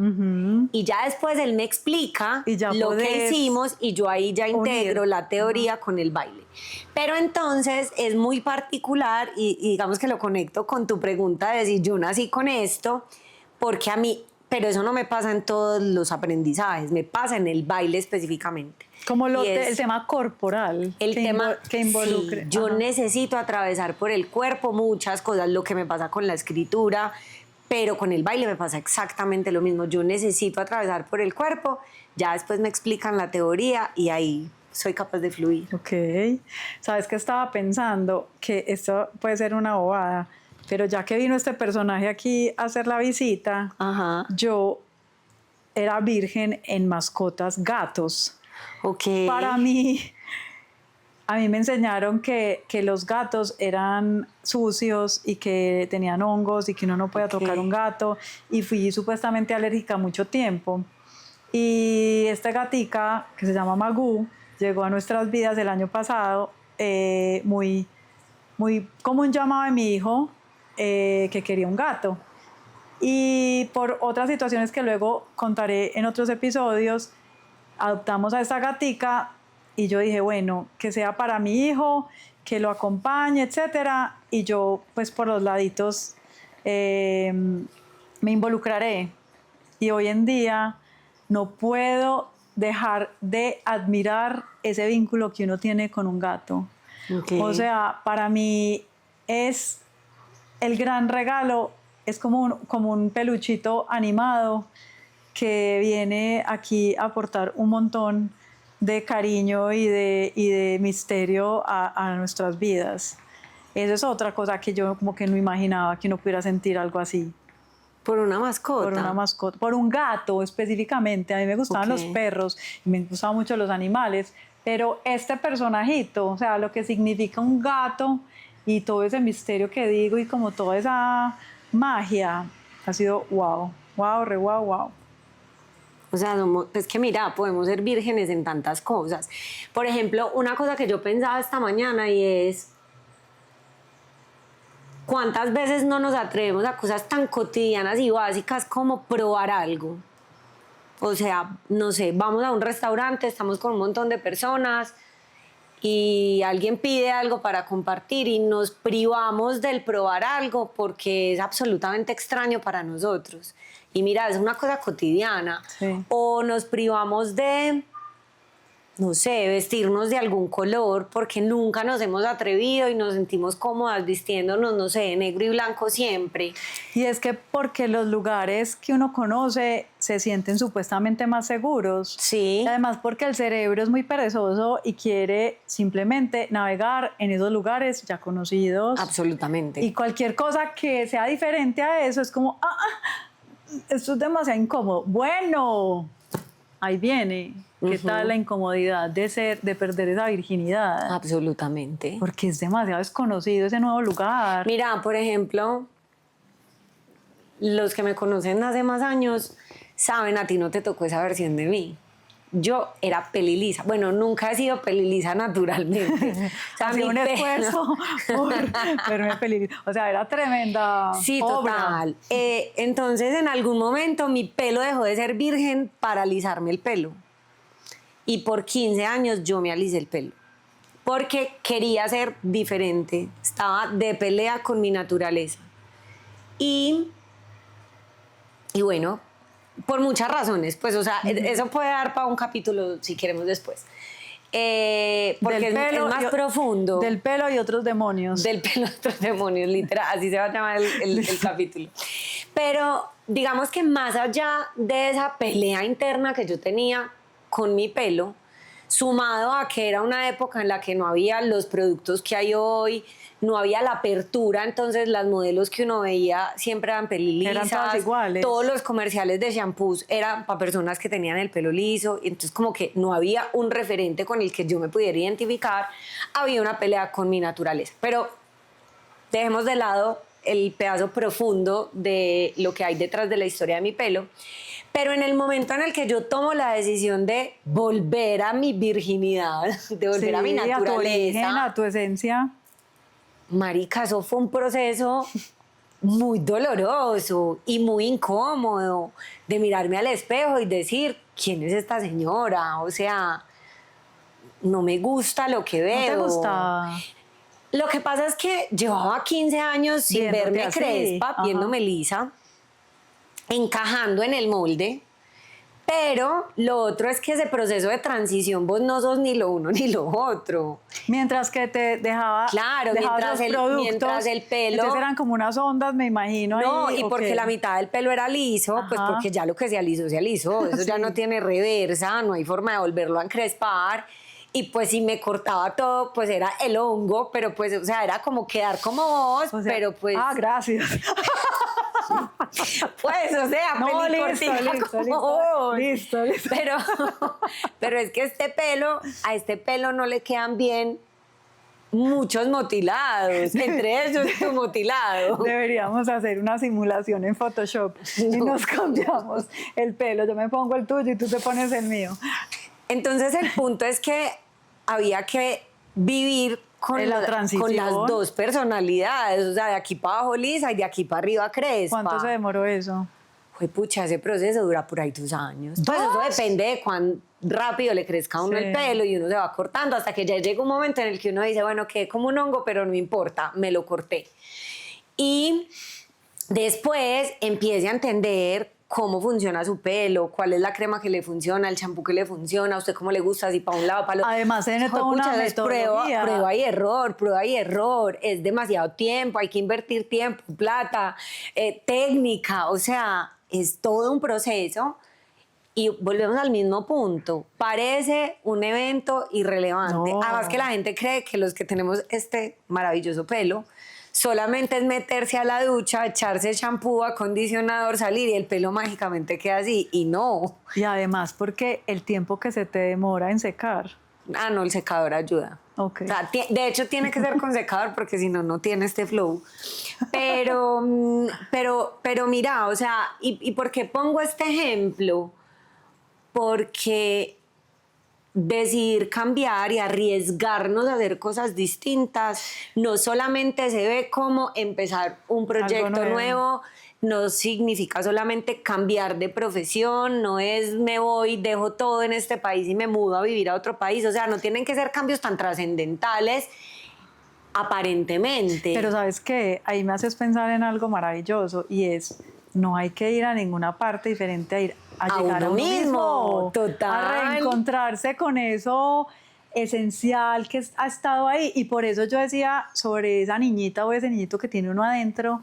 Speaker 1: Y ya después él me explica
Speaker 2: Y ya
Speaker 1: lo que
Speaker 2: podés
Speaker 1: hicimos y yo ahí ya integro
Speaker 2: unir.
Speaker 1: la teoría con el baile. Pero entonces es muy particular y digamos que lo conecto con tu pregunta de si yo nací con esto, porque a mí, pero eso no me pasa en todos los aprendizajes, me pasa en el baile específicamente.
Speaker 2: Como
Speaker 1: Y es
Speaker 2: el tema corporal.
Speaker 1: el tema
Speaker 2: que involucre.
Speaker 1: sí, yo
Speaker 2: Ajá.
Speaker 1: necesito atravesar por el cuerpo muchas cosas, lo que me pasa con la escritura, pero con el baile me pasa exactamente lo mismo. Yo necesito atravesar por el cuerpo, ya después me explican la teoría y ahí soy capaz de fluir.
Speaker 2: Ok. ¿Sabes qué estaba pensando? Que esto puede ser una bobada, pero ya que vino este personaje aquí a hacer la visita,
Speaker 1: Ajá.
Speaker 2: yo era virgen en mascotas gatos.
Speaker 1: Ok.
Speaker 2: Para mí, a mí me enseñaron que los gatos eran sucios y que tenían hongos y que uno no podía tocar un gato, y fui supuestamente alérgica mucho tiempo. Y esta gatica, que se llama Magoo, llegó a nuestras vidas el año pasado, muy como un llamado de mi hijo, que quería un gato. Y por otras situaciones que luego contaré en otros episodios, adoptamos a esta gatica y yo dije, bueno, que sea para mi hijo, que lo acompañe, etcétera. Y yo, pues por los laditos, me involucraré. Y hoy en día no puedo dejar de admirar ese vínculo que uno tiene con un gato.
Speaker 1: Okay.
Speaker 2: O sea, para mí es el gran regalo, es como un peluchito animado que viene aquí a aportar un montón de cariño y de misterio a nuestras vidas. Eso es otra cosa que yo como que no imaginaba que uno pudiera sentir algo así.
Speaker 1: Por una mascota.
Speaker 2: Por una mascota, por un gato específicamente. A mí me gustaban los perros y me gustaban mucho los animales, pero este personajito, o sea, lo que significa un gato y todo ese misterio que digo y como toda esa magia, ha sido wow, wow, re wow, wow.
Speaker 1: O sea, es que mira, podemos ser vírgenes en tantas cosas. Por ejemplo, una cosa que yo pensaba esta mañana y es, ¿cuántas veces no nos atrevemos a cosas tan cotidianas y básicas como probar algo? O sea, no sé, vamos a un restaurante, estamos con un montón de personas y alguien pide algo para compartir y nos privamos del probar algo porque es absolutamente extraño para nosotros. Y mira, es una cosa cotidiana.
Speaker 2: Sí.
Speaker 1: O nos privamos de, no sé, vestirnos de algún color porque nunca nos hemos atrevido y nos sentimos cómodas vistiéndonos, no sé, de negro y blanco siempre.
Speaker 2: Y es que porque los lugares que uno conoce se sienten supuestamente más seguros.
Speaker 1: Sí.
Speaker 2: Y además porque el cerebro es muy perezoso y quiere simplemente navegar en esos lugares ya conocidos.
Speaker 1: Absolutamente.
Speaker 2: Y cualquier cosa que sea diferente a eso es como, esto es demasiado incómodo. Bueno, ahí viene. ¿Qué tal la incomodidad de perder esa virginidad?
Speaker 1: Absolutamente.
Speaker 2: Porque es demasiado desconocido ese nuevo lugar.
Speaker 1: Mira, por ejemplo, los que me conocen hace más años saben, a ti no te tocó esa versión de mí. Yo era pelilisa. Bueno, nunca he sido pelilisa naturalmente. O sea,
Speaker 2: hacía un esfuerzo por verme pelilisa. O sea, era tremenda.
Speaker 1: Sí,
Speaker 2: obra.
Speaker 1: total. Entonces, en algún momento, mi pelo dejó de ser virgen para alisarme el pelo. Y por 15 años yo me alisé el pelo. Porque quería ser diferente. Estaba de pelea con mi naturaleza. Y bueno, por muchas razones. Pues, o sea, eso puede dar para un capítulo si queremos después. Porque es más profundo.
Speaker 2: Del pelo y otros demonios.
Speaker 1: Del pelo y otros demonios, literal. Así se va a llamar el capítulo. Pero digamos que más allá de esa pelea interna que yo tenía con mi pelo, sumado a que era una época en la que no había los productos que hay hoy, no había la apertura, entonces las modelos que uno veía siempre eran pelilisas.
Speaker 2: Eran todas iguales.
Speaker 1: Todos los comerciales de shampoos eran para personas que tenían el pelo liso, y entonces como que no había un referente con el que yo me pudiera identificar, había una pelea con mi naturaleza. Pero dejemos de lado el pedazo profundo de lo que hay detrás de la historia de mi pelo. Pero en el momento en el que yo tomo la decisión de volver a mi virginidad, de volver a mi naturaleza,
Speaker 2: a tu origen, a tu esencia.
Speaker 1: Marica, eso fue un proceso muy doloroso y muy incómodo de mirarme al espejo y decir, ¿quién es esta señora? O sea, no me gusta lo que veo.
Speaker 2: ¿No te gustaba?
Speaker 1: Lo que pasa es que llevaba 15 años sin
Speaker 2: Viéndote
Speaker 1: verme
Speaker 2: así,
Speaker 1: crespa,
Speaker 2: ajá.
Speaker 1: viéndome lisa, encajando en el molde. Pero lo otro es que ese proceso de transición vos no sos ni lo uno ni lo otro.
Speaker 2: Mientras que te dejaba,
Speaker 1: Claro,
Speaker 2: dejabas
Speaker 1: mientras
Speaker 2: los productos,
Speaker 1: mientras el pelo...
Speaker 2: Entonces eran como unas ondas, me imagino.
Speaker 1: No,
Speaker 2: ahí,
Speaker 1: y
Speaker 2: ¿o
Speaker 1: porque
Speaker 2: qué?
Speaker 1: la mitad del pelo era liso, pues
Speaker 2: Ajá.
Speaker 1: porque ya lo que se alisó, se alisó. Eso ya
Speaker 2: Sí.
Speaker 1: no tiene reversa, no hay forma de volverlo a encrespar. Y pues si me cortaba todo, pues era el hongo, pero pues, o sea, era como quedar como vos,
Speaker 2: O sea,
Speaker 1: pero pues...
Speaker 2: Ah, gracias.
Speaker 1: Pues, o sea,
Speaker 2: No,
Speaker 1: pelicortica
Speaker 2: listo,
Speaker 1: como vos.
Speaker 2: listo.
Speaker 1: Pero es que a este pelo no le quedan bien muchos motilados, entre ellos tu motilado.
Speaker 2: Deberíamos hacer una simulación en Photoshop y nos cambiamos el pelo. Yo me pongo el tuyo y tú te pones el mío.
Speaker 1: Entonces el punto es que había que vivir con,
Speaker 2: En la
Speaker 1: con
Speaker 2: transición.
Speaker 1: las dos personalidades, o sea, de aquí para abajo lisa y de aquí para arriba crespa.
Speaker 2: ¿Cuánto se demoró eso?
Speaker 1: Fue pucha, ese proceso dura por ahí 2 años. Pues
Speaker 2: ¿2?
Speaker 1: eso depende de cuán rápido le crezca a uno
Speaker 2: Sí.
Speaker 1: el pelo y uno se va cortando hasta que ya llega un momento en el que uno dice, bueno, quedé como un hongo, pero no importa, me lo corté. Y después empiece a entender cómo funciona su pelo, cuál es la crema que le funciona, el champú que le funciona, a usted cómo le gusta, si para un lado, para el otro.
Speaker 2: Además, tiene toda una
Speaker 1: Pucha, es
Speaker 2: metodología.
Speaker 1: prueba y error, es demasiado tiempo, hay que invertir tiempo, plata, técnica, o sea, es todo un proceso. Y volvemos al mismo punto, parece un evento irrelevante.
Speaker 2: No.
Speaker 1: Además que la gente cree que los que tenemos este maravilloso pelo, solamente es meterse a la ducha, echarse shampoo, acondicionador, salir y el pelo mágicamente queda así. Y no.
Speaker 2: Y además porque el tiempo que se te demora en secar.
Speaker 1: Ah, no, el secador ayuda.
Speaker 2: Ok.
Speaker 1: O sea, de hecho, tiene que ser con secador porque si no, no tiene este flow. Pero mira, o sea, ¿y por qué pongo este ejemplo? Porque decidir cambiar y arriesgarnos a hacer cosas distintas no solamente se ve como empezar un proyecto nuevo, no significa solamente cambiar de profesión, no es me voy, dejo todo en este país y me mudo a vivir a otro país, o sea, no tienen que ser cambios tan trascendentales aparentemente.
Speaker 2: Pero ¿sabes qué? Ahí me haces pensar en algo maravilloso y es, no hay que ir a ninguna parte diferente a ir a llegar a uno mismo.
Speaker 1: Total.
Speaker 2: A reencontrarse con eso esencial que ha estado ahí. Y por eso yo decía sobre esa niñita o ese niñito que tiene uno adentro,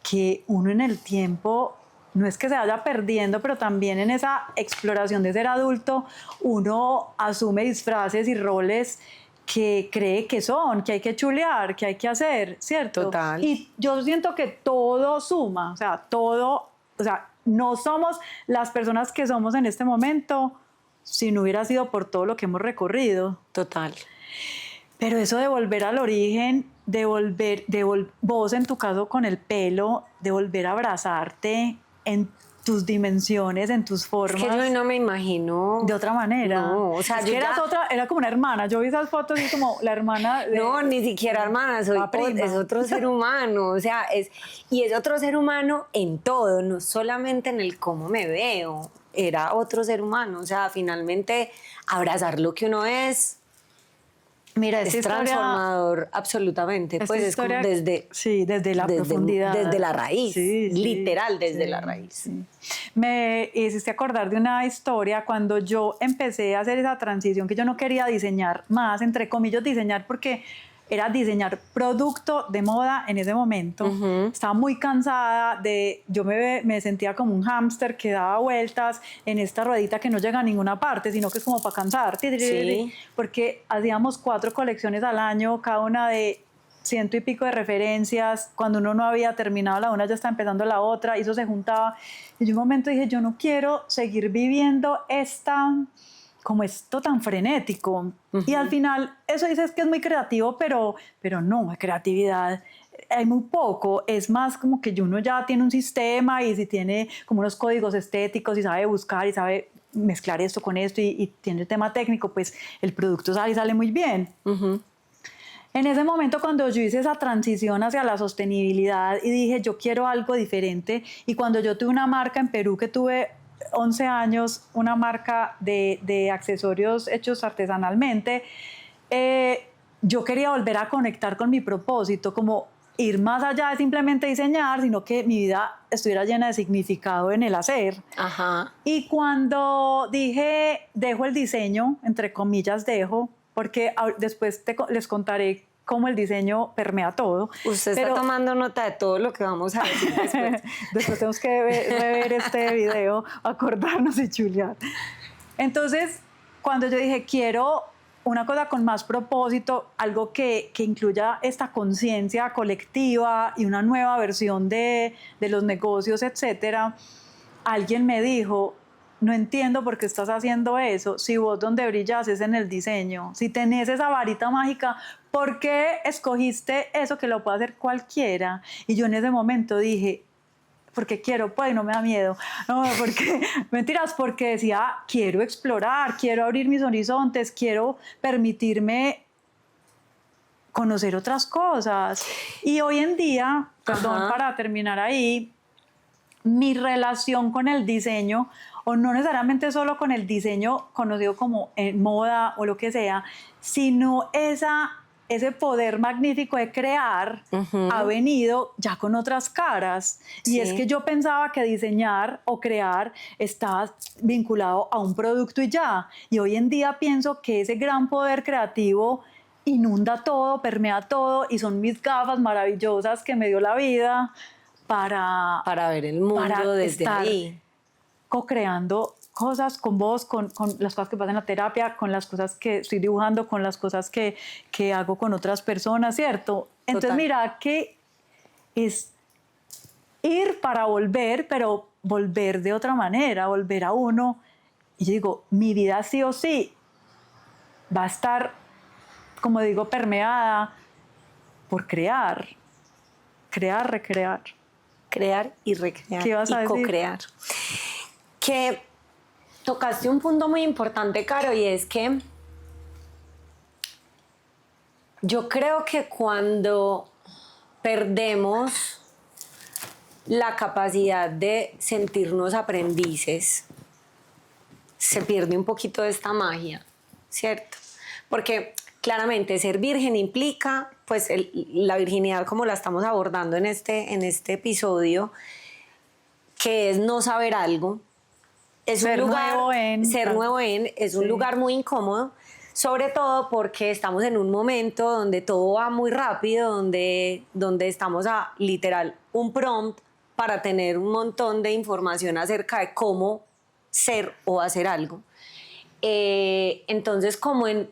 Speaker 2: que uno en el tiempo no es que se vaya perdiendo, pero también en esa exploración de ser adulto, uno asume disfraces y roles que cree que son, que hay que chulear, que hay que hacer, ¿cierto?
Speaker 1: Total.
Speaker 2: Y yo siento que todo suma, o sea, todo, o sea, no somos las personas que somos en este momento si no hubiera sido por todo lo que hemos recorrido.
Speaker 1: Total.
Speaker 2: Pero eso de volver al origen, vos en tu caso con el pelo, de volver a abrazarte en tus dimensiones, en tus formas.
Speaker 1: Es que yo no me imagino.
Speaker 2: De otra manera.
Speaker 1: No, o sea,
Speaker 2: es
Speaker 1: yo
Speaker 2: que era como una hermana. Yo vi esas fotos y es como la hermana de...
Speaker 1: No, ni siquiera hermana, es otro ser humano, o sea, es otro ser humano en todo, no solamente en el cómo me veo, era otro ser humano, o sea, finalmente abrazar lo que uno es.
Speaker 2: Mira,
Speaker 1: Es transformador, absolutamente. Pues es como
Speaker 2: desde la profundidad.
Speaker 1: Desde la raíz,
Speaker 2: Sí,
Speaker 1: literal desde
Speaker 2: sí,
Speaker 1: la raíz.
Speaker 2: Sí. Me hiciste acordar de una historia cuando yo empecé a hacer esa transición que yo no quería diseñar más, entre comillas diseñar, porque era diseñar producto de moda en ese momento. Estaba muy cansada yo me sentía como un hámster que daba vueltas en esta ruedita que no llega a ninguna parte, sino que es como para cansar.
Speaker 1: Sí.
Speaker 2: Porque hacíamos 4 colecciones al año, cada una de 100 y pico de referencias. Cuando uno no había terminado la una, ya está empezando la otra, y eso se juntaba. Y yo un momento dije, yo no quiero seguir viviendo como esto tan frenético. Y al final, eso dices que es muy creativo, pero no, creatividad hay muy poco. Es más como que uno ya tiene un sistema, y si tiene como unos códigos estéticos y sabe buscar y sabe mezclar esto con esto y tiene el tema técnico, pues el producto sale muy bien. En ese momento, cuando yo hice esa transición hacia la sostenibilidad y dije, yo quiero algo diferente, y cuando yo tuve una marca en Perú, que tuve 11 años, una marca de accesorios hechos artesanalmente, yo quería volver a conectar con mi propósito, como ir más allá de simplemente diseñar, sino que mi vida estuviera llena de significado en el hacer.
Speaker 1: Ajá.
Speaker 2: Y cuando dije, dejo el diseño, entre comillas dejo, porque después les contaré cómo el diseño permea todo.
Speaker 1: Usted está tomando nota de todo lo que vamos a decir después.
Speaker 2: Después tenemos que rever este video, acordarnos y chulear. Entonces, cuando yo dije, quiero una cosa con más propósito, algo que incluya esta conciencia colectiva y una nueva versión de los negocios, etcétera, alguien me dijo, no entiendo por qué estás haciendo eso, si vos donde brillas es en el diseño, si tenés esa varita mágica, ¿por qué escogiste eso que lo puede hacer cualquiera? Y yo en ese momento dije, porque quiero, pues no me da miedo, no, porque, mentiras, porque decía, quiero explorar, quiero abrir mis horizontes, quiero permitirme conocer otras cosas. Y hoy en día, perdón, para terminar ahí, mi relación con el diseño, o no necesariamente solo con el diseño conocido como en moda o lo que sea, sino ese poder magnífico de crear ha venido ya con otras caras. Sí. Y es que yo pensaba que diseñar o crear estaba vinculado a un producto y ya. Y hoy en día pienso que ese gran poder creativo inunda todo, permea todo, y son mis gafas maravillosas que me dio la vida para
Speaker 1: ver el mundo desde ahí,
Speaker 2: co-creando cosas con vos, con las cosas que pasan en la terapia, con las cosas que estoy dibujando, con las cosas que hago con otras personas, ¿cierto? Entonces, mira, que es ir para volver, pero volver de otra manera, volver a uno. Y yo digo, mi vida sí o sí va a estar, como digo, permeada por crear, recrear.
Speaker 1: Crear y recrear.
Speaker 2: ¿Qué vas a decir?
Speaker 1: Co-crear. Que tocaste un punto muy importante, Caro, y es que yo creo que cuando perdemos la capacidad de sentirnos aprendices, se pierde un poquito de esta magia, ¿cierto? Porque claramente ser virgen implica, pues la virginidad como la estamos abordando en este episodio, que es no saber algo. Es
Speaker 2: ser
Speaker 1: un lugar,
Speaker 2: nuevo en...
Speaker 1: Ser nuevo en, es un lugar muy incómodo, sobre todo porque estamos en un momento donde todo va muy rápido, donde estamos a literal un prompt para tener un montón de información acerca de cómo ser o hacer algo. Entonces, como en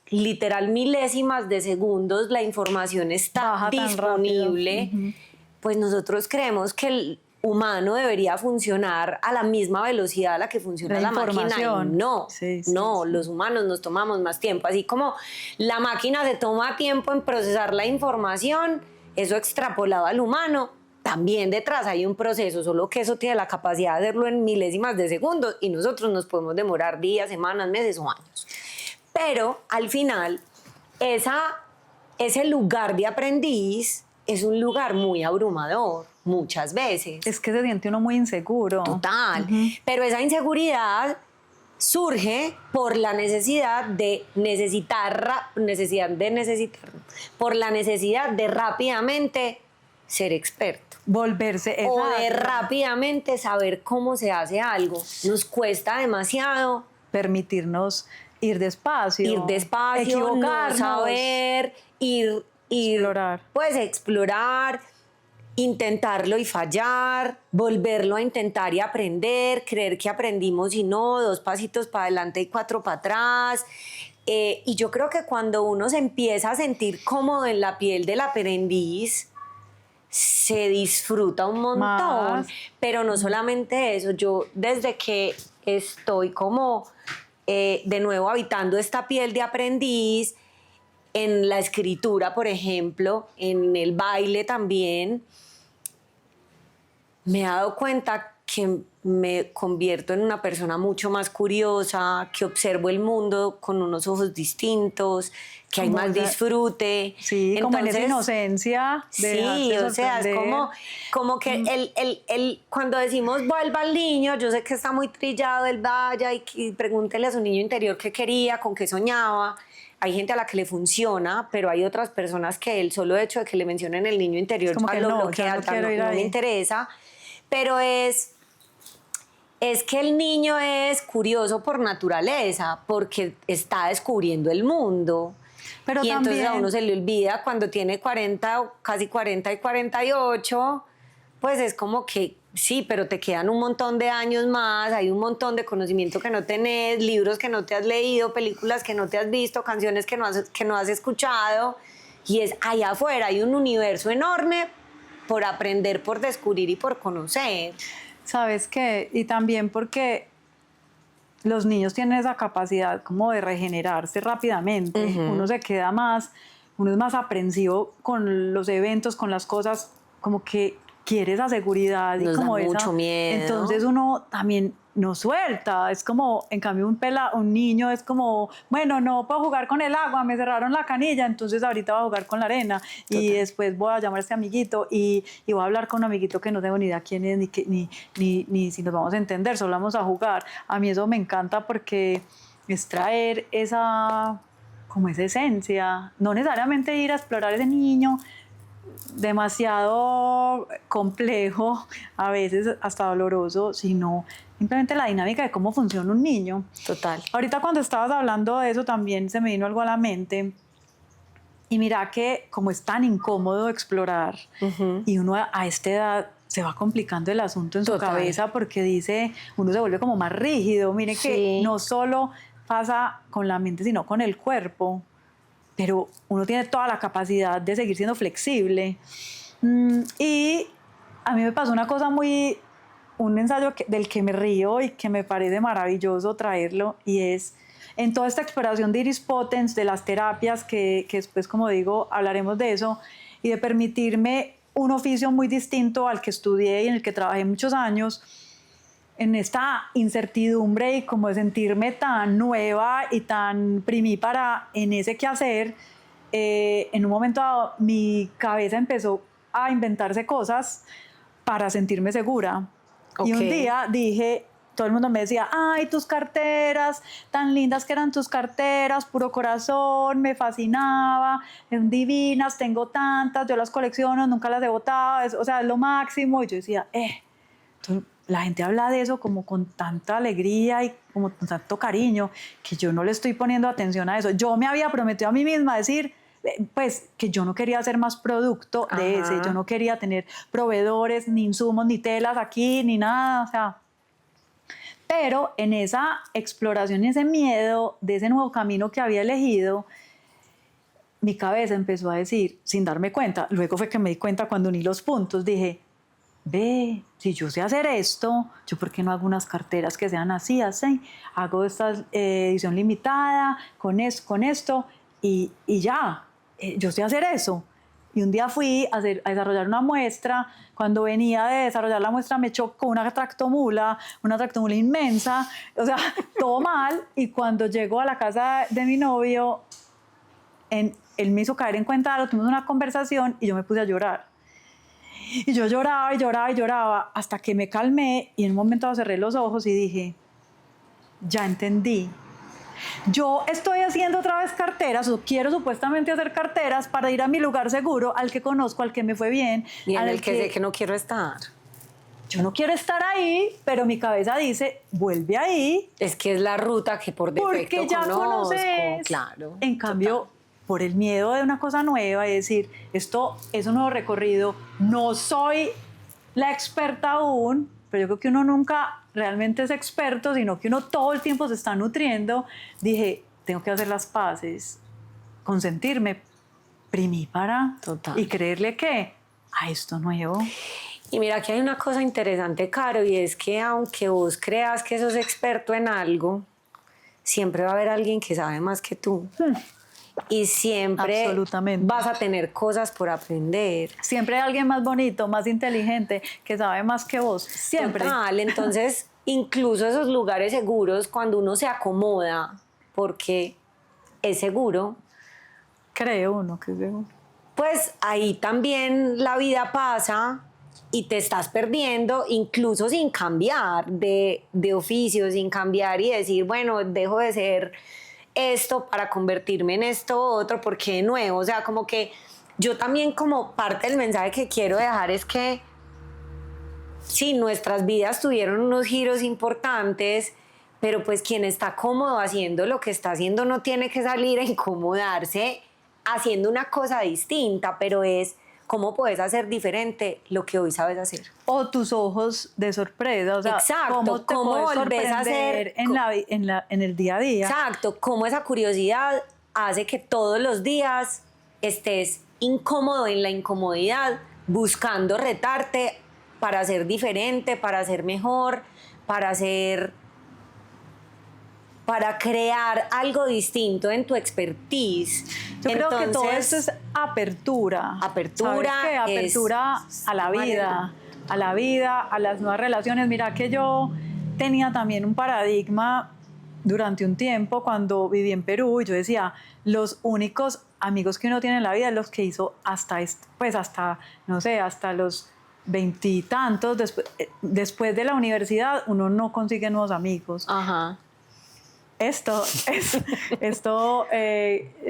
Speaker 1: literal milésimas de segundos la información está disponible, pues nosotros creemos que el humano debería funcionar a la misma velocidad a la que funciona la máquina, y no, los humanos nos tomamos más tiempo, así como la máquina se toma tiempo en procesar la información, eso extrapolado al humano, también detrás hay un proceso, solo que eso tiene la capacidad de hacerlo en milésimas de segundos y nosotros nos podemos demorar días, semanas, meses o años. Pero al final, ese lugar de aprendiz es un lugar muy abrumador, muchas veces.
Speaker 2: Es que se siente uno muy inseguro.
Speaker 1: Total. Pero esa inseguridad surge por la necesidad de por la necesidad de rápidamente ser experto.
Speaker 2: Volverse.
Speaker 1: O de rápidamente saber cómo se hace algo. Nos cuesta demasiado
Speaker 2: permitirnos ir despacio,
Speaker 1: equivocarnos, no saber,
Speaker 2: Explorar.
Speaker 1: pues explorar, intentarlo y fallar, volverlo a intentar y aprender, creer que aprendimos y no, 2 pasitos para adelante y 4 para atrás. Y yo creo que cuando uno se empieza a sentir cómodo en la piel del aprendiz, se disfruta un montón.
Speaker 2: Más.
Speaker 1: Pero no solamente eso, yo desde que estoy como de nuevo habitando esta piel de aprendiz, en la escritura, por ejemplo, en el baile también, me he dado cuenta que me convierto en una persona mucho más curiosa, que observo el mundo con unos ojos distintos, que hay
Speaker 2: Como
Speaker 1: más disfrute.
Speaker 2: Sí, como en esa
Speaker 1: Entonces,
Speaker 2: inocencia. De
Speaker 1: sí,
Speaker 2: dejarte
Speaker 1: o sea, es
Speaker 2: sorprender.
Speaker 1: como que cuando decimos vuelva al niño, yo sé que está muy trillado, él vaya y pregúntele a su niño interior qué quería, con qué soñaba. Hay gente a la que le funciona, pero hay otras personas que el solo hecho de que le mencionen el niño interior
Speaker 2: Es como
Speaker 1: ya
Speaker 2: que
Speaker 1: lo
Speaker 2: no,
Speaker 1: bloquea,
Speaker 2: ya no quiero ir
Speaker 1: no
Speaker 2: ahí.
Speaker 1: me interesa. Pero es que el niño es curioso por naturaleza, porque está descubriendo el mundo.
Speaker 2: Pero
Speaker 1: Y entonces a
Speaker 2: también-
Speaker 1: uno se le olvida cuando tiene 40, o casi 40 y 48, pues es como que sí, pero te quedan un montón de años más, hay un montón de conocimiento que no tenés, libros que no te has leído, películas que no te has visto, canciones que no has escuchado, y es allá afuera, hay un universo enorme por aprender, por descubrir y por conocer.
Speaker 2: ¿Sabes qué? Y también porque los niños tienen esa capacidad como de regenerarse rápidamente. Uno se queda más, uno es más aprensivo con los eventos, con las cosas, como que quiere esa seguridad.
Speaker 1: Nos
Speaker 2: y como
Speaker 1: da
Speaker 2: esa,
Speaker 1: mucho miedo.
Speaker 2: Entonces uno también no suelta. Es como, en cambio, un niño es como, bueno, no puedo jugar con el agua, me cerraron la canilla, entonces ahorita voy a jugar con la arena. Y después voy a llamar a este amiguito y voy a hablar con un amiguito que no tengo ni idea quién es, ni si nos vamos a entender, solo vamos a jugar. A mí eso me encanta porque es traer como esa esencia, no necesariamente ir a explorar ese niño demasiado complejo, a veces hasta doloroso, sino simplemente la dinámica de cómo funciona un niño.
Speaker 1: Total.
Speaker 2: Ahorita cuando estabas hablando de eso también se me vino algo a la mente. Y mira que como es tan incómodo explorar y uno a esta edad se va complicando el asunto en su
Speaker 1: Total.
Speaker 2: cabeza porque dice, uno se vuelve como más rígido. Mire que
Speaker 1: Sí.
Speaker 2: no solo pasa con la mente, sino con el cuerpo. Pero uno tiene toda la capacidad de seguir siendo flexible. Y a mí me pasó una cosa un ensayo del que me río y que me parece maravilloso traerlo, y es en toda esta exploración de Iris Potens, de las terapias, que después, como digo, hablaremos de eso, y de permitirme un oficio muy distinto al que estudié y en el que trabajé muchos años, en esta incertidumbre y como de sentirme tan nueva y tan primípara en ese quehacer, en un momento dado mi cabeza empezó a inventarse cosas para sentirme segura. Y un
Speaker 1: Ok.
Speaker 2: día dije, todo el mundo me decía, ay, tus carteras, tan lindas que eran tus carteras, puro corazón, me fascinaba, son divinas, tengo tantas, yo las colecciono, nunca las he botado, o sea, es lo máximo. Y yo decía, entonces, la gente habla de eso como con tanta alegría y como con tanto cariño, que yo no le estoy poniendo atención a eso. Yo me había prometido a mí misma decir, pues, que yo no quería hacer más producto de
Speaker 1: Ajá.
Speaker 2: ese, yo no quería tener proveedores, ni insumos, ni telas aquí, ni nada, o sea. Pero en esa exploración, ese miedo de ese nuevo camino que había elegido, mi cabeza empezó a decir, sin darme cuenta, luego fue que me di cuenta cuando uní los puntos, dije, ve, si yo sé hacer esto, ¿yo por qué no hago unas carteras que sean así, así? Hago esta edición limitada con esto y ya, yo sé hacer eso. Y un día fui a desarrollar una muestra. Cuando venía de desarrollar la muestra me chocó una tractomula inmensa, o sea, todo mal. Y cuando llego a la casa de mi novio, él me hizo caer en cuenta, tuvimos una conversación y yo me puse a llorar. Y yo lloraba y lloraba y lloraba hasta que me calmé y en un momento cerré los ojos y dije, ya entendí. Yo estoy haciendo otra vez carteras, o quiero supuestamente hacer carteras para ir a mi lugar seguro, al que conozco, al que me fue bien.
Speaker 1: Y en
Speaker 2: al
Speaker 1: el que sé que no quiero estar.
Speaker 2: Yo no quiero estar ahí, pero mi cabeza dice, vuelve ahí.
Speaker 1: Es que es la ruta que por defecto
Speaker 2: Porque ya
Speaker 1: conozco.
Speaker 2: conoces.
Speaker 1: Claro.
Speaker 2: En cambio, por el miedo de una cosa nueva y decir, esto es un nuevo recorrido, no soy la experta aún, pero yo creo que uno nunca realmente es experto, sino que uno todo el tiempo se está nutriendo. Dije, tengo que hacer las paces, consentirme primípara
Speaker 1: Total.
Speaker 2: y creerle que a esto nuevo.
Speaker 1: Y mira que hay una cosa interesante, Caro, y es que aunque vos creas que sos experto en algo, siempre va a haber alguien que sabe más que tú. Y siempre
Speaker 2: Absolutamente.
Speaker 1: vas a tener cosas por aprender.
Speaker 2: Siempre hay alguien más bonito, más inteligente, que sabe más que vos. Siempre.
Speaker 1: Total, entonces incluso esos lugares seguros, cuando uno se acomoda porque es seguro,
Speaker 2: Cree uno que es seguro.
Speaker 1: pues ahí también la vida pasa y te estás perdiendo, incluso sin cambiar de oficio, sin cambiar y decir, bueno, dejo de ser esto para convertirme en esto otro, porque de nuevo, o sea, como que yo también como parte del mensaje que quiero dejar es que sí, nuestras vidas tuvieron unos giros importantes, pero pues quien está cómodo haciendo lo que está haciendo no tiene que salir a incomodarse haciendo una cosa distinta, pero es cómo puedes hacer diferente lo que hoy sabes hacer.
Speaker 2: O tus ojos de sorpresa, o sea,
Speaker 1: Exacto,
Speaker 2: cómo te
Speaker 1: cómo
Speaker 2: puedes
Speaker 1: volvés a
Speaker 2: sorprender
Speaker 1: hacer-
Speaker 2: en el día a día.
Speaker 1: Exacto, cómo esa curiosidad hace que todos los días estés incómodo en la incomodidad, buscando retarte para ser diferente, para ser mejor, para crear algo distinto en tu expertise.
Speaker 2: Yo creo que todo
Speaker 1: Entonces,
Speaker 2: esto es apertura.
Speaker 1: Apertura
Speaker 2: ¿Sabes qué? Apertura
Speaker 1: es
Speaker 2: a la vida, a las nuevas relaciones. Mira que yo tenía también un paradigma durante un tiempo cuando viví en Perú. Yo decía, los únicos amigos que uno tiene en la vida es los que hizo hasta, no sé, hasta los veintitantos. Después de la universidad, uno no consigue nuevos amigos.
Speaker 1: ajá.
Speaker 2: Esto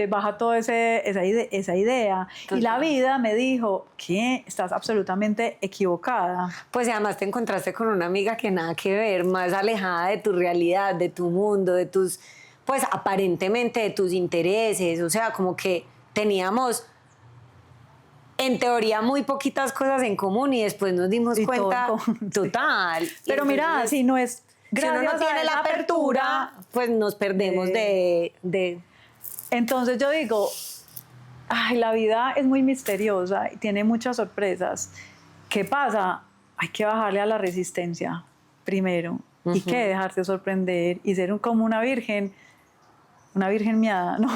Speaker 2: baja toda esa idea.
Speaker 1: Total.
Speaker 2: Y la vida me dijo que estás absolutamente equivocada.
Speaker 1: Pues y además te encontraste con una amiga que nada que ver, más alejada de tu realidad, de tu mundo, de tus, pues aparentemente de tus intereses, o sea, como que teníamos en teoría muy poquitas cosas en común y después nos dimos
Speaker 2: Y todo
Speaker 1: cuenta,
Speaker 2: en común, sí.
Speaker 1: total.
Speaker 2: Pero
Speaker 1: Y
Speaker 2: mira,
Speaker 1: entonces,
Speaker 2: si no es
Speaker 1: si uno
Speaker 2: gracias
Speaker 1: no tiene
Speaker 2: a
Speaker 1: la
Speaker 2: esa
Speaker 1: apertura, pues nos perdemos de
Speaker 2: Entonces yo digo, ay, la vida es muy misteriosa y tiene muchas sorpresas. ¿Qué pasa? Hay que bajarle a la resistencia primero y que dejarse sorprender y ser como una virgen miada, ¿no?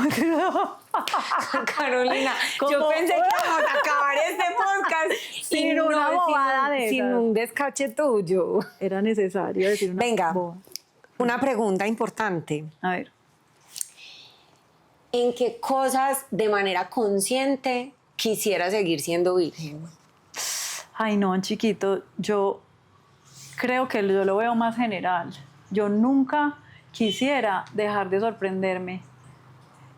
Speaker 1: Carolina, yo
Speaker 2: Como-
Speaker 1: pensé que íbamos a acabar este podcast
Speaker 2: Sin una bobada de
Speaker 1: sin
Speaker 2: esas.
Speaker 1: un descache tuyo.
Speaker 2: Era necesario decir una
Speaker 1: Venga,
Speaker 2: boba.
Speaker 1: una pregunta importante.
Speaker 2: A ver,
Speaker 1: ¿En qué cosas de manera consciente quisiera seguir siendo virgen?
Speaker 2: ay no, chiquito, yo creo que yo lo veo más general. Yo nunca quisiera dejar de sorprenderme.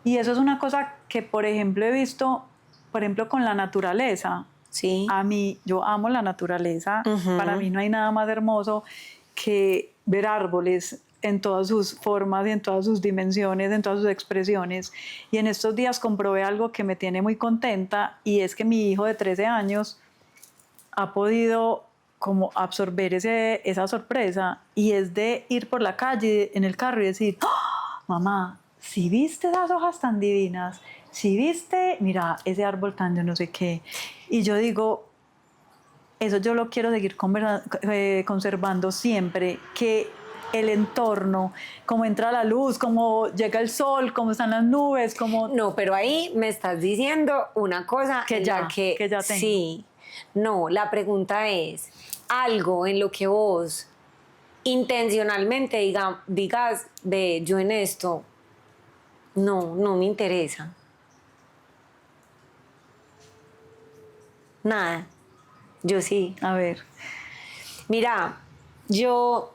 Speaker 2: Y eso es una cosa que, por ejemplo, he visto, por ejemplo, con la naturaleza.
Speaker 1: Sí.
Speaker 2: A mí, yo amo la naturaleza.
Speaker 1: Ujú.
Speaker 2: Para mí no hay nada más hermoso que ver árboles en todas sus formas, en todas sus dimensiones, en todas sus expresiones. Y en estos días comprobé algo que me tiene muy contenta y es que mi hijo de 13 años ha podido como absorber esa sorpresa y es de ir por la calle en el carro y decir, ¡oh, mamá, si viste esas hojas tan divinas, si viste, mira, ese árbol tan yo no sé qué. Y yo digo, eso yo lo quiero seguir conservando siempre, que el entorno, cómo entra la luz, cómo llega el sol, cómo están las nubes, cómo...
Speaker 1: No, pero ahí me estás diciendo una cosa
Speaker 2: Que
Speaker 1: en
Speaker 2: ya,
Speaker 1: la que
Speaker 2: tengo.
Speaker 1: sí. No, la pregunta es algo en lo que vos intencionalmente digas, ve, yo en esto no me interesa. Nada. Yo sí.
Speaker 2: A ver,
Speaker 1: Mira, yo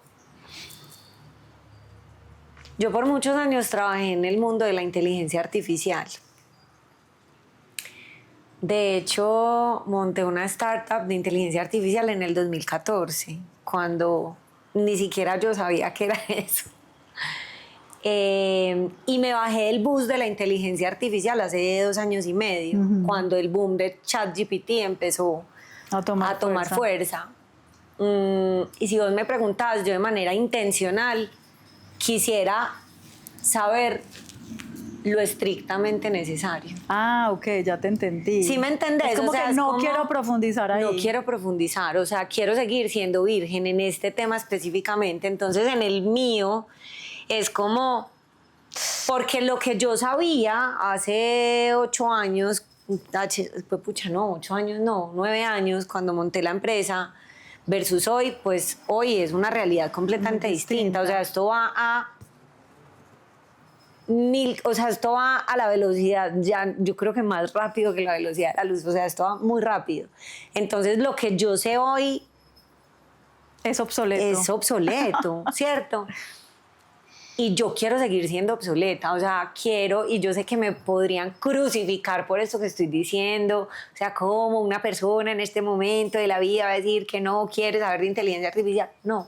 Speaker 1: por muchos años trabajé en el mundo de la inteligencia artificial. De hecho, monté una startup de inteligencia artificial en el 2014, cuando ni siquiera yo sabía qué era eso. Y me bajé del bus de la inteligencia artificial hace 2 años y medio, cuando el boom de ChatGPT empezó
Speaker 2: A tomar
Speaker 1: fuerza. Y si vos me preguntás, yo de manera intencional quisiera saber lo estrictamente necesario.
Speaker 2: Ah, ok, ya te entendí.
Speaker 1: ¿Sí me entendés?
Speaker 2: Es como
Speaker 1: O sea,
Speaker 2: que
Speaker 1: es
Speaker 2: no
Speaker 1: como,
Speaker 2: quiero profundizar ahí.
Speaker 1: no quiero profundizar, o sea, quiero seguir siendo virgen en este tema específicamente. Entonces, en el mío es como, porque lo que yo sabía hace 8 años, pues pucha, no, 8 años no, 9 años, cuando monté la empresa, versus hoy, pues hoy es una realidad completamente distinta. O sea, esto va a o sea, esto va a la velocidad, ya yo creo que más rápido que la velocidad de la luz, o sea, esto va muy rápido. Entonces, lo que yo sé hoy
Speaker 2: Es obsoleto.
Speaker 1: es obsoleto, ¿cierto? Y yo quiero seguir siendo obsoleta, o sea, quiero, y yo sé que me podrían crucificar por esto que estoy diciendo, o sea, como una persona en este momento de la vida va a decir que no quiere saber de inteligencia artificial, no.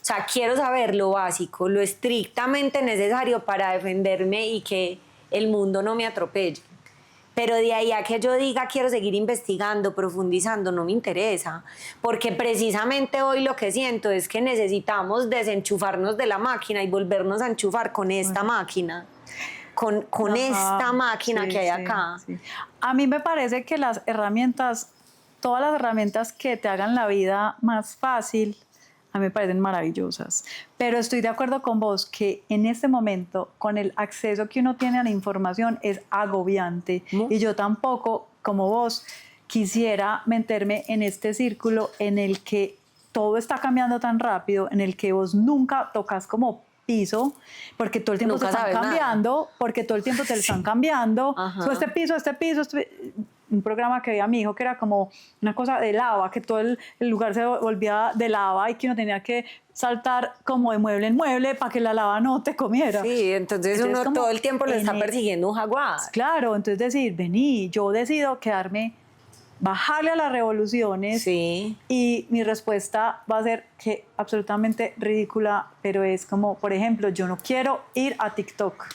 Speaker 1: O sea, quiero saber lo básico, lo estrictamente necesario para defenderme y que el mundo no me atropelle. Pero de ahí a que yo diga quiero seguir investigando, profundizando, no me interesa. Porque precisamente hoy lo que siento es que necesitamos desenchufarnos de la máquina y volvernos a enchufar con esta máquina. Con
Speaker 2: Ajá,
Speaker 1: esta máquina
Speaker 2: sí,
Speaker 1: que hay
Speaker 2: sí,
Speaker 1: acá.
Speaker 2: sí. A mí me parece que las herramientas, todas las herramientas que te hagan la vida más fácil, a mí me parecen maravillosas. Pero estoy de acuerdo con vos que en este momento, con el acceso que uno tiene a la información, es agobiante. Y yo tampoco, como vos, quisiera meterme en este círculo en el que todo está cambiando tan rápido, en el que vos nunca tocas como piso, porque todo el tiempo
Speaker 1: Nunca
Speaker 2: te están
Speaker 1: sabes nada.
Speaker 2: cambiando, porque todo el tiempo te lo están cambiando.
Speaker 1: Ajá.
Speaker 2: So, este piso, un programa que veía mi hijo que era como una cosa de lava, que todo el lugar se volvía de lava y que uno tenía que saltar como de mueble en mueble para que la lava no te comiera.
Speaker 1: Sí, entonces uno
Speaker 2: como
Speaker 1: todo el tiempo le está persiguiendo un jaguar.
Speaker 2: Claro, entonces decir, vení, yo decido quedarme, bajarle a las revoluciones.
Speaker 1: Sí.
Speaker 2: Y mi respuesta va a ser que absolutamente ridícula, pero es como, por ejemplo, yo no quiero ir a TikTok.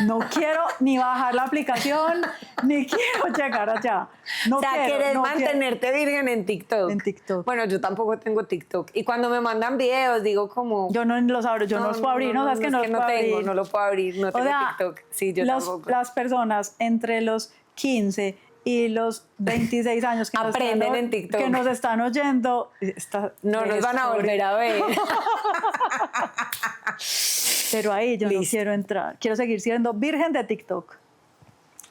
Speaker 2: No quiero ni bajar la aplicación, ni quiero llegar allá. No
Speaker 1: O sea,
Speaker 2: quiero,
Speaker 1: quieres
Speaker 2: no
Speaker 1: mantenerte virgen en TikTok.
Speaker 2: En TikTok.
Speaker 1: Bueno, yo tampoco tengo TikTok. Y cuando me mandan videos, digo como...
Speaker 2: Yo no los abro, yo no los puedo abrir, ¿no? ¿Sabes que no los puedo abrir?
Speaker 1: No lo puedo abrir, no tengo TikTok. Sí, yo tampoco.
Speaker 2: Las personas entre los 15 y los 26 años que
Speaker 1: aprenden en TikTok,
Speaker 2: que nos están oyendo,
Speaker 1: no nos van a volver a ver.
Speaker 2: Pero ahí yo no quiero entrar. Quiero seguir siendo virgen de TikTok.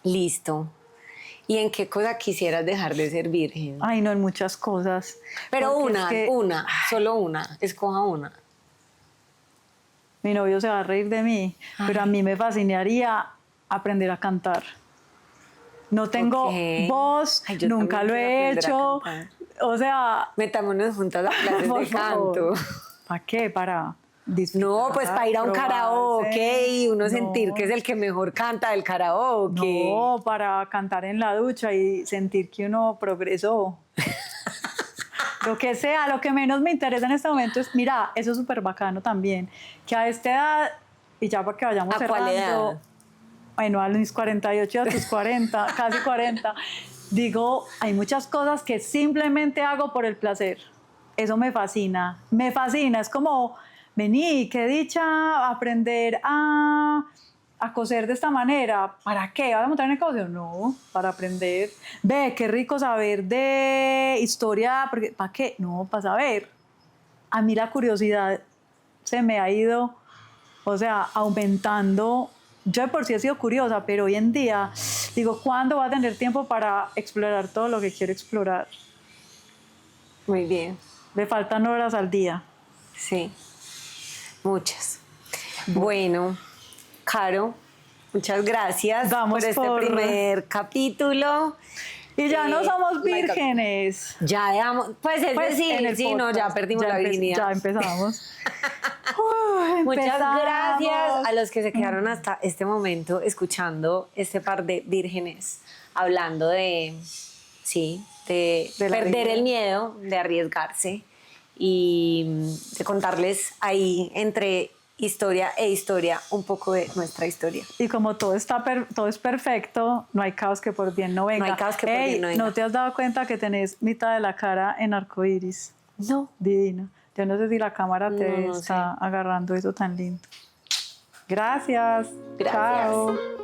Speaker 1: Listo. ¿Y en qué cosa quisieras dejar de ser virgen?
Speaker 2: Ay, no, en muchas cosas.
Speaker 1: Pero
Speaker 2: Porque
Speaker 1: solo una. Escoja una.
Speaker 2: Mi novio se va a reír de mí, pero a mí me fascinaría aprender a cantar. No tengo voz,
Speaker 1: Ay, yo
Speaker 2: nunca lo he hecho. O sea,
Speaker 1: metámonos juntas a clases
Speaker 2: por
Speaker 1: de canto.
Speaker 2: ¿Para qué? Para disfrutar.
Speaker 1: No, pues para ir a un
Speaker 2: probarse.
Speaker 1: karaoke y uno sentir que es el que mejor canta del karaoke.
Speaker 2: No, para cantar en la ducha y sentir que uno progresó. Lo que sea, lo que menos me interesa en este momento es, mira, eso es súper bacano también, que a esta edad, y ya para que vayamos
Speaker 1: ¿A cuál edad?
Speaker 2: Bueno, a mis 48 y a tus 40, casi 40, digo, hay muchas cosas que simplemente hago por el placer. Eso me fascina, es como, vení, qué dicha aprender a coser de esta manera. ¿Para qué? ¿Vas a montar en negocio? No, para aprender. Ve, qué rico saber de historia, porque ¿para qué? No, para saber. A mí la curiosidad se me ha ido, o sea, aumentando. Yo de por sí he sido curiosa, pero hoy en día digo, ¿cuándo voy a tener tiempo para explorar todo lo que quiero explorar?
Speaker 1: Muy bien.
Speaker 2: Le faltan horas al día.
Speaker 1: Sí, muchas. Bueno, Caro, muchas gracias
Speaker 2: Vamos
Speaker 1: por este
Speaker 2: por-
Speaker 1: primer capítulo.
Speaker 2: Y ya no somos
Speaker 1: my God.
Speaker 2: vírgenes.
Speaker 1: Ya dejamos, pues es
Speaker 2: Pues,
Speaker 1: decir,
Speaker 2: en el
Speaker 1: sí, no, ya
Speaker 2: podcast.
Speaker 1: perdimos
Speaker 2: Ya
Speaker 1: la virginidad.
Speaker 2: Ya empezamos.
Speaker 1: Muchas
Speaker 2: Empezamos.
Speaker 1: gracias a los que se quedaron hasta este momento escuchando este par de vírgenes hablando de, sí, de
Speaker 2: De la
Speaker 1: perder
Speaker 2: vida.
Speaker 1: el miedo, de arriesgarse y de contarles ahí entre historia e historia, un poco de nuestra historia.
Speaker 2: Y como todo es perfecto, no hay caos que por bien no venga.
Speaker 1: No hay caos que por bien no venga.
Speaker 2: ¿No te has dado cuenta que tenés mitad de la cara en arcoíris?
Speaker 1: No.
Speaker 2: Divina. Yo no sé si la cámara te
Speaker 1: No
Speaker 2: está agarrando eso tan lindo. Gracias.
Speaker 1: Gracias.
Speaker 2: Chao.